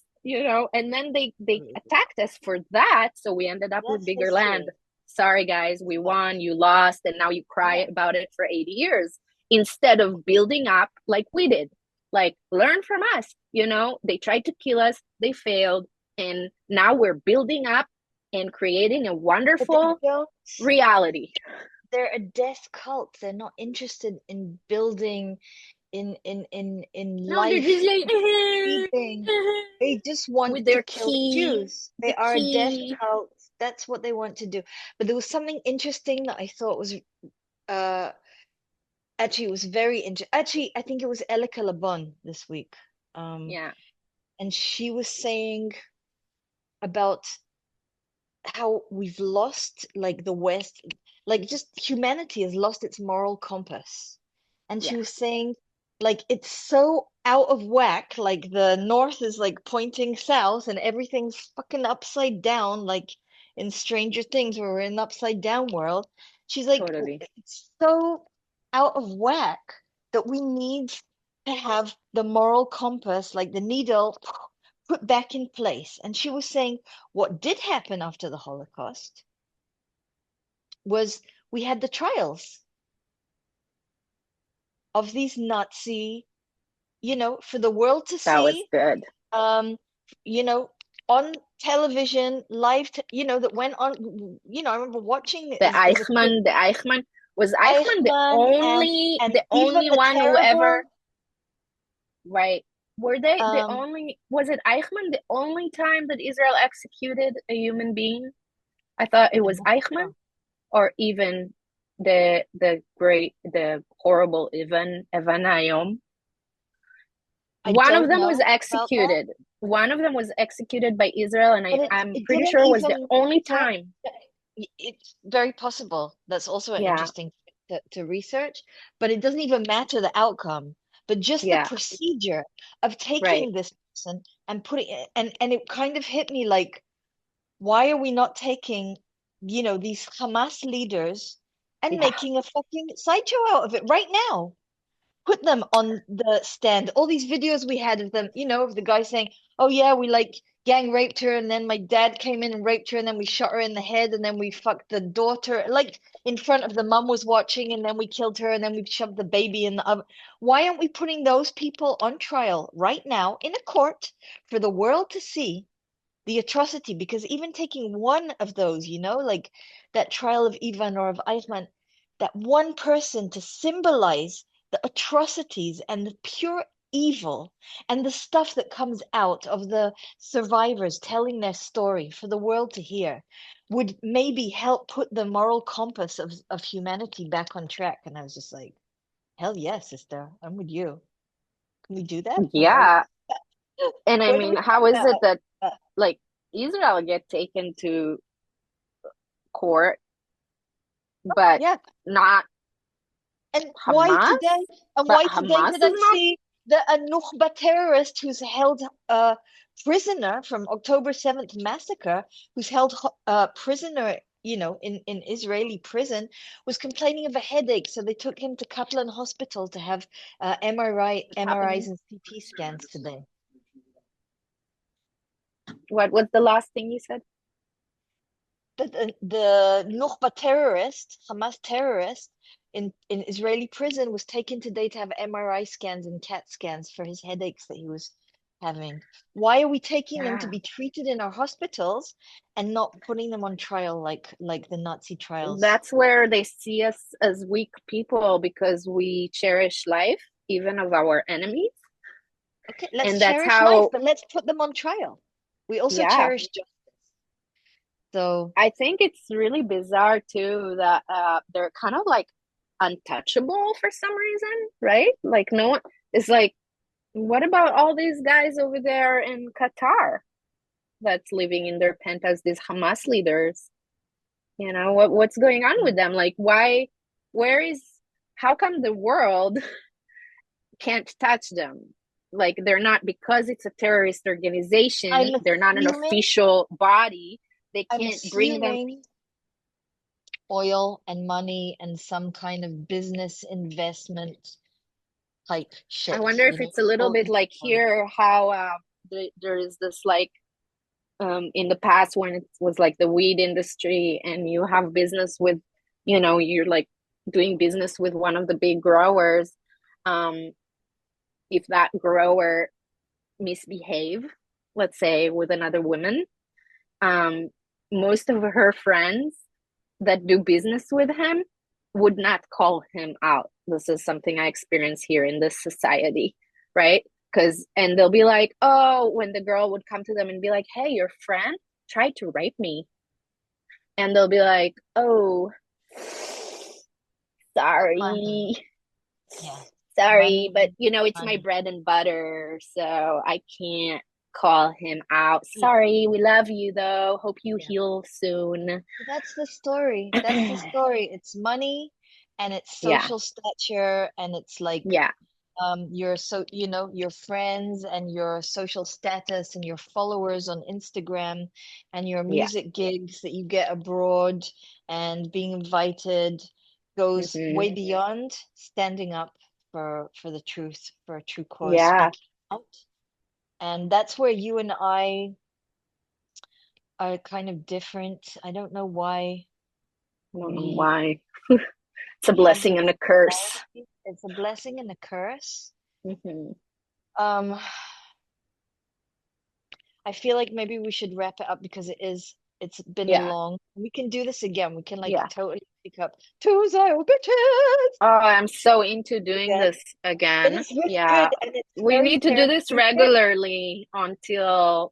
and then they attacked us for that. So we ended up with
That's
bigger land.
history.
Sorry, guys, we
Yeah,
won, you lost, and now you cry
yeah.
about it for 80 years instead of building up like we did. Like, learn from us. They tried to kill us, they failed, and now we're building up and creating a
But they
wonderful
don't.
reality.
They're a death cult. They're not interested in building, in
No, they're just
life,
like
keeping. They just want
with
to
their
kill the
key,
Jews. They
the
are a death
key.
cult. That's what they want to do. But there was something interesting that I thought was uh actually it was very interesting. Actually, I think it was Elika Labon this week. Um,
Yeah,
and she was saying about how we've lost, like, the West, like, just humanity has lost its moral compass. And she
yeah,
was saying, like, it's so out of whack, like the North is like pointing south and everything's fucking upside down, like in Stranger Things where we're in an upside down world. She's like,
totally.
it's so out of whack that we need to have the moral compass, like the needle put back in place. And she was saying what did happen after the Holocaust was we had the trials of these Nazi, for the world to
That was
see,
good.
um, you know, on television, live, that went on. I remember watching it as a kid,
The Eichmann was Eichmann
Eichmann and
the
even
only
the
one who ever,
terrible,
right? Were they the
um,
only, was it Eichmann the only time that Israel executed a human being? I thought it
I'm
was
not
Eichmann,
sure.
or even the horrible Evan Ayom.
I
One of
don't
them was
know about that,
executed. One of them was executed by Israel, and
but
I'm
it
pretty
didn't
sure it was the
even
only
matter.
time.
It's very possible. That's also an
Yeah,
interesting to research, but it doesn't even matter the outcome, but just the
yeah,
procedure of
right.
taking this person and putting it, and it kind of hit me like, why are we not taking, these Hamas leaders and
Yeah,
making a fucking sideshow out of it right now? Put them on the stand. All these videos we had of them, of the guy saying, oh yeah, we like gang raped her, and then my dad came in and raped her, and then we shot her in the head, and then we fucked the daughter, like in front of the mum was watching, and then we killed her, and then we shoved the baby in the oven. Why aren't we putting those people on trial right now in a court for the world to see the atrocity? Because even taking one of those, like that trial of Ivan or of Eichmann, that one person to symbolize the atrocities and the pure evil and the stuff that comes out of the survivors telling their story for the world to hear would maybe help put the moral compass of humanity back on track. And I was just like, hell yeah, sister, I'm with you. Can we do that?
Yeah. And I
When do
mean,
we
how
do
is it
that?
that like Israel get taken to court, but
Yeah.
not
And why today?
Hamas?
And
But
why today
Hamas
did
is
I
not.
see a Nukhba terrorist who's held prisoner from October 7th massacre, who's held prisoner, in Israeli prison, was complaining of a headache. So they took him to Kaplan Hospital to have
What's
MRIs
happening?
and CT scans today.
What was the last thing you said?
The Nukhba terrorist, Hamas terrorist, in Israeli prison was taken today to have MRI scans and CAT scans for his headaches that he was having. Why are we taking them to
Yeah.
be treated in our hospitals and not putting them on trial like the Nazi trials?
That's where they see us as weak people because we cherish life, even of our enemies.
Okay, let's
And that's
cherish life,
how,
but let's put them on trial. We also
yeah,
cherish justice. So,
I think it's really bizarre too that they're kind of like untouchable for some reason, right? Like, no one is like, what about all these guys over there in Qatar that's living in their penthouse, these Hamas leaders? What's going on with them? Like, why, where is, how come the world can't touch them? Like, they're not, because it's a terrorist
I'm
organization, they're not an
assuming,
official body. They
I'm
can't bring them.
assuming oil and money and some kind of business investment type
I
shit,
wonder if it's a little
all
bit
in
like
oil.
here how there is this like in the past when it was like the weed industry and you have business with, you're like doing business with one of the big growers. Um, if that grower misbehave, let's say with another woman, um, most of her friends that do business with him would not call him out. This is something I experience here in this society, right? And they'll be like, oh, when the girl would come to them and be like, hey, your friend tried to rape me. And they'll be like, oh,
Money.
sorry,
Yeah.
sorry, but
Money,
it's my
money.
bread and butter, so I can't call him out.
Yeah.
Sorry, we love you though. Hope you
Yeah.
heal soon.
That's the story. That's the story. It's money and it's
Yeah,
social stature and it's like
yeah,
your friends and your social status and your followers on Instagram and your
yeah.
music gigs that you get abroad and being invited goes
Hmm.
way beyond standing up for the truth, for a true cause,
Yeah,
speaking out. And that's where you and I are kind of different. I don't know why
I don't know
we
why. It's a
we have
blessing
these
and a curse.
similarities. It's a blessing and a curse.
Hmm.
Um, I feel like maybe we should wrap it up because it's been a
Yeah,
long. We can do this again. We can like
yeah.
totally pick up Tuesday bitches
Oh, I'm so into doing
again.
this
But
again.
it's really
Yeah,
good and it's
we
very
need to do this
therapeutic
regularly until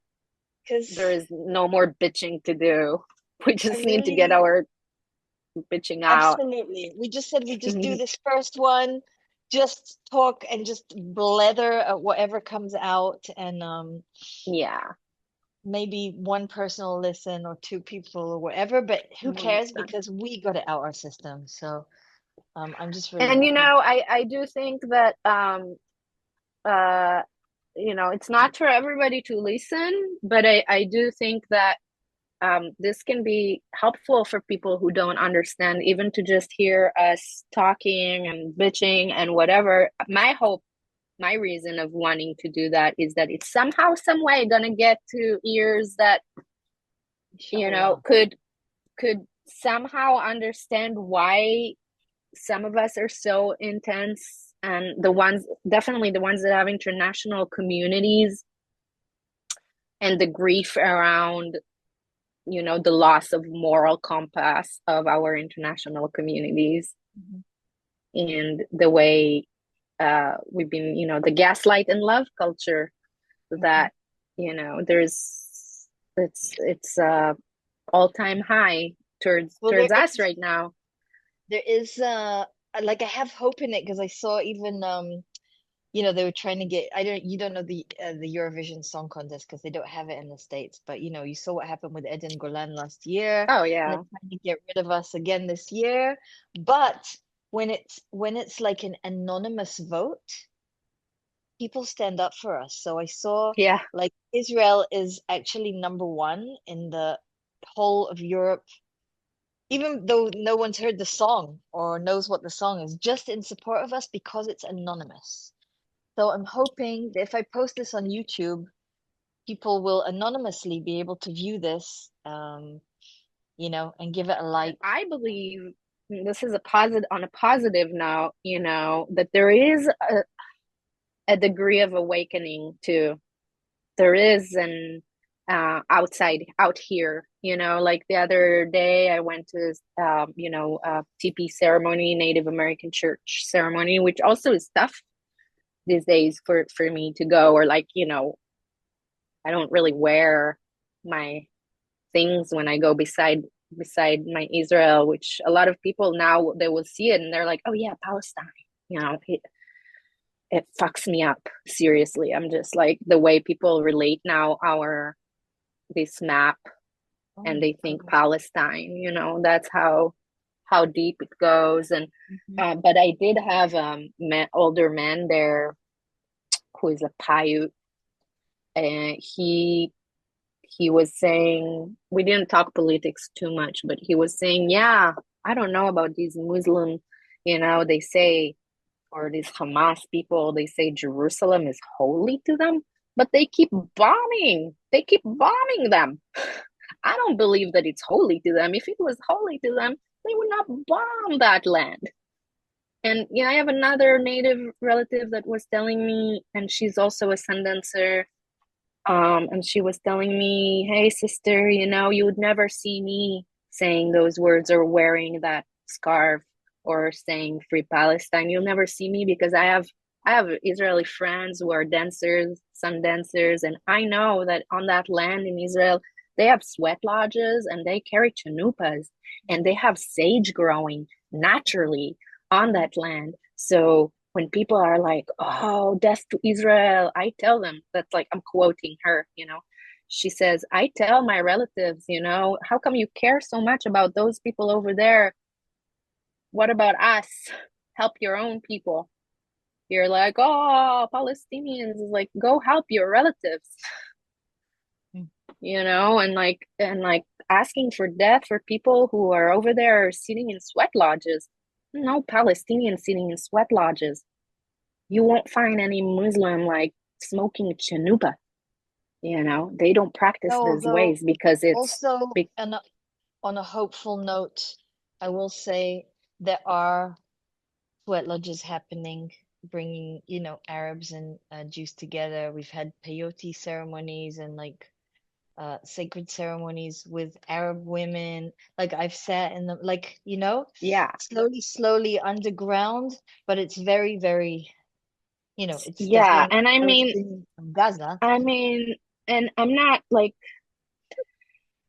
because
there is no more bitching to do. We
I
just need to get
really
our bitching out.
absolutely. We just said we just do this first one, just talk and just blether at whatever comes out and
Yeah,
maybe one person will listen or two people or whatever, but who
we'll make
cares
sense.
because we got it out our system. So I'm just really
And
happy.
I do think that uh it's not for everybody to listen, but I do think that this can be helpful for people who don't understand, even to just hear us talking and bitching and whatever. My hope my reason of wanting to do that is that it's somehow, some way gonna get to ears that,
Inshallah.
could somehow understand why some of us are so intense, and the ones, definitely the ones that have international communities, and the grief around, the loss of moral compass of our international communities,
Mhm.
and the way we've been, the gaslight and love culture
Mhm.
that, there's, it's all-time high
Well,
towards us right now.
there is like I have hope in it because I saw even they were trying to get I don't you don't know the Eurovision Song Contest because they don't have it in the States, but you saw what happened with Ed and Golan last year,
Oh
and they're
yeah.
trying to get rid of us again this year. But when it's like an anonymous vote, people stand up for us. So I saw
Yeah.
like Israel is actually number one in the whole of Europe, even though no one's heard the song or knows what the song is, just in support of us because it's anonymous. So I'm hoping that if I post this on YouTube, people will anonymously be able to view this, and give it a
And
like.
I believe this is a positive, on a positive note, that there is a degree of awakening to, there is an outside out here, like the other day I went to TP ceremony, Native American church ceremony, which also is tough these days for me to go, or like, I don't really wear my things when I go beside my Israel, which a lot of people now they will see it and they're like, oh yeah, Palestine. It fucks me up, seriously. I'm just like, the way people relate now our this map, and
Oh,
they think
okay.
Palestine, that's how deep it goes. And
Hmm.
but I did have older man there who is a Paiute, and he was saying, we didn't talk politics too much, but he was saying, yeah, I don't know about these Muslim, they say, or these Hamas people, they say Jerusalem is holy to them, but they keep bombing. They keep bombing them. I don't believe that it's holy to them. If it was holy to them, they would not bomb that land. And I have another native relative that was telling me, and she's also a sun dancer. And she was telling me, hey, sister, you would never see me saying those words or wearing that scarf or saying free Palestine. You'll never see me because I have Israeli friends who are dancers, sun dancers, and I know that on that land in Israel, they have sweat lodges and they carry chanupas and they have sage growing naturally on
Hmm.
that land. So when people are like, oh, death to Israel, I tell them, that's like, I'm quoting her, she says, I tell my relatives, how come you care so much about those people over there? What about us? Help your own people. You're like, oh, Palestinians is like, go help your relatives, and like asking for death for people who are over there sitting in sweat lodges. No Palestinians sitting in sweat lodges. You won't find any Muslim like smoking chanupa. They don't practice
No,
those
although
ways because it's
also
big.
on a hopeful note, I will say there are sweat lodges happening, bringing, Arabs and Jews together. We've had peyote ceremonies and like sacred ceremonies with Arab women. Like I've sat in the like,
Yeah,
slowly underground, but it's very, very, it's
yeah,
definitely
and
not Palestinian from Gaza.
I mean, and I'm not like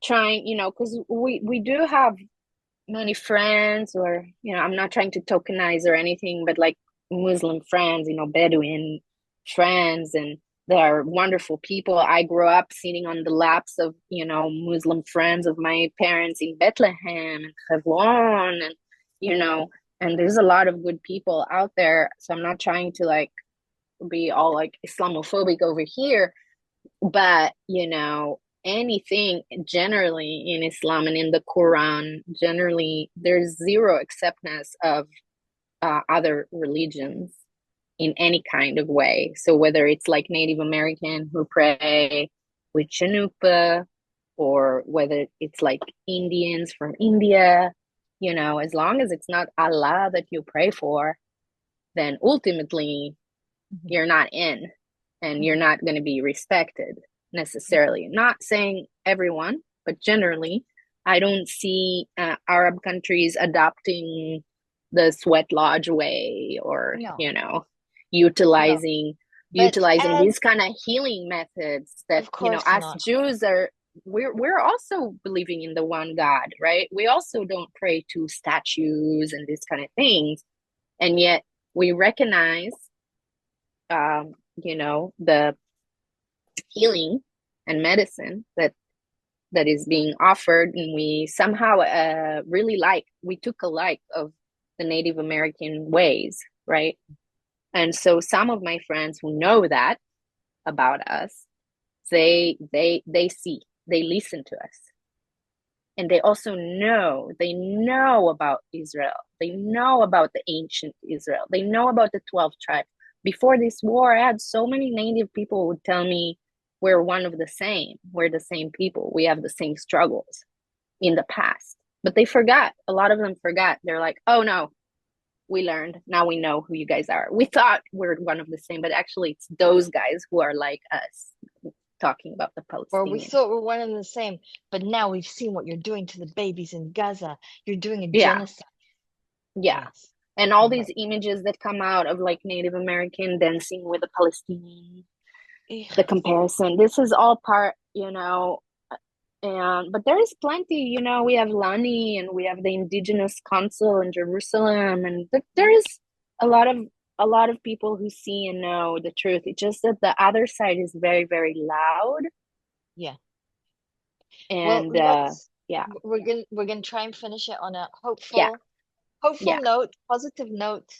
trying, because we do have many friends, or I'm not trying to tokenize or anything, but like Muslim friends, Bedouin friends, and they are wonderful people. I grew up sitting on the laps of Muslim friends of my parents in Bethlehem and Hebron, and you know and there's a lot of good people out there, so I'm not trying to like be all like Islamophobic over here, but anything generally in Islam and in the Quran, generally there's zero acceptance of other religions. in any kind of way. So whether it's like Native American who pray with Chanupa, or whether it's like Indians from India, as long as it's not Allah that you pray for, then ultimately
Mhm.
you're not in, and you're
Mhm.
not going to be respected necessarily. Not saying everyone, but generally, I don't see Arab countries adopting the sweat lodge way, or
No, no.
utilizing
But
utilizing
as
these kind of healing methods that,
of course
us
not.
Jews are, we're also believing in the one God, right? We also don't pray to statues and these kind of things, and yet we recognize the healing and medicine that is being offered, and we somehow really we took a like of the Native American ways, right? And so some of my friends who know that about us, they see, they listen to us, and they know about Israel. They know about the ancient Israel. They know about the 12 tribes. Before this war, I had so many native people who would tell me we're one of the same. We're the same people. We have the same struggles in the past. But they forgot. A lot of them forgot. They're like, oh no, we learned. Now we know who you guys are. We thought we're one of the same, but actually it's those guys who are like us, talking about the
Or we
Palestinians.
thought we're one and the same, but now we've seen what you're doing to the babies in Gaza. You're doing a
Yeah,
genocide.
yeah.
Yes,
And all
you're
these
right.
images that come out of like Native American dancing with the Palestinian, the
Yes.
comparison, this is all part, and but there is plenty, we have Lani, and we have the indigenous council in Jerusalem, and there is a lot of people who see and know the truth. It's just that the other side is very, very loud,
Yeah. Well,
and yeah,
we're gonna try and finish it on a
yeah,
hopeful
yeah,
note, positive note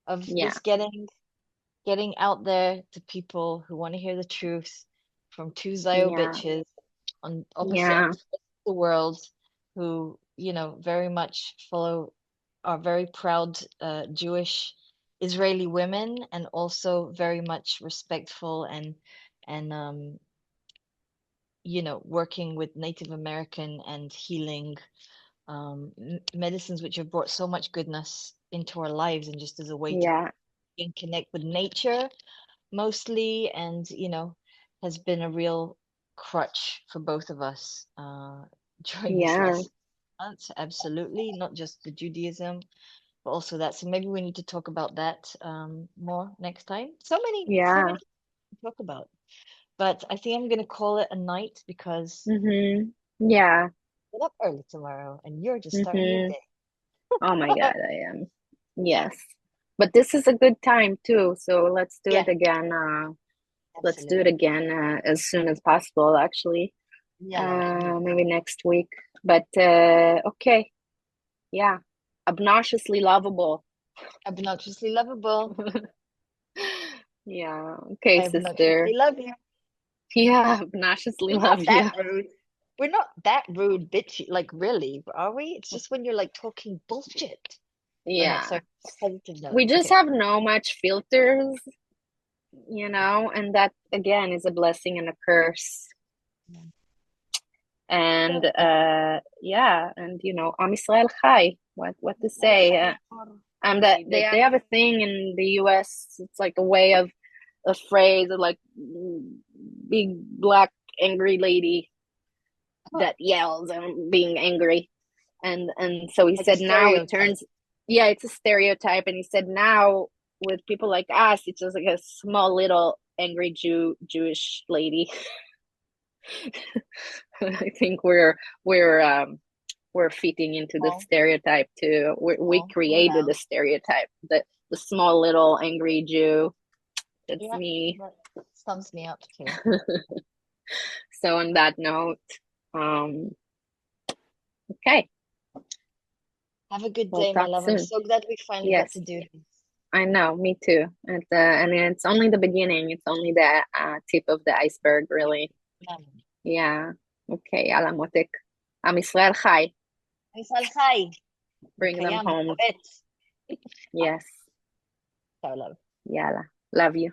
of
yeah,
this getting out there to people who want to hear the truth from two Zio
yeah,
bitches on opposite
yeah,
ends of the world who, very much are very proud Jewish Israeli women, and also very much respectful and working with Native American and healing medicines which have brought so much goodness into our lives, and just as a way to
yeah,
connect with nature mostly, and has been a real crutch for both of us during this
yeah,
last month. Absolutely, not just the Judaism, but also that. So maybe we need to talk about that more next time. So many
yeah.
to talk about. But I think I'm gonna call it a night because
Mm-hmm. Yeah.
I get up early tomorrow, and you're just starting your
Mm-hmm.
day.
Oh my God, I am. Yes. But this is a good time too. So let's do
Yeah,
it again. Let's do it
absolutely.
again as soon as possible, actually.
Yalla, habibi.
Maybe next week. But okay. Yeah. Obnoxiously lovable.
Obnoxiously lovable.
Yeah. Okay,
I
sister.
obnoxiously love you.
Yeah, obnoxiously
We're not
love
that
you.
rude. We're not that rude, bitchy. Like, really, are we? It's just when you're like talking bullshit. Okay,
Yeah.
sorry. Positive note.
We just
Okay.
have no much filters, and that again is a blessing and a curse.
Yeah.
And
So,
yeah, and Am Israel Chai. What to say? That they have a thing in the US. It's like a way of a phrase of like big black angry lady that yells and being angry. And so he
like a
said now it
stereotype.
turns, yeah, it's a stereotype. And he said now with people like us, it's just like a small little angry Jewish lady. I think we're fitting into the
Small,
stereotype too. We
small, and
created the
loud.
stereotype, the small little angry Jew. That's
Yeah,
me.
that sums me up too.
So on that note, um, okay,
Have a good
we'll
day, my
talk
love. I'm
soon.
so glad we finally got
Yes,
to do this.
I know, me too. And it's only the beginning. It's only the tip of the iceberg, really.
Yalla.
Yeah. Okay, Ala motek. Am Israel Chai.
Misal Chai.
Bring them
Kayam,
home.
Poet.
Yes.
Ciao, love.
Yala. Love you.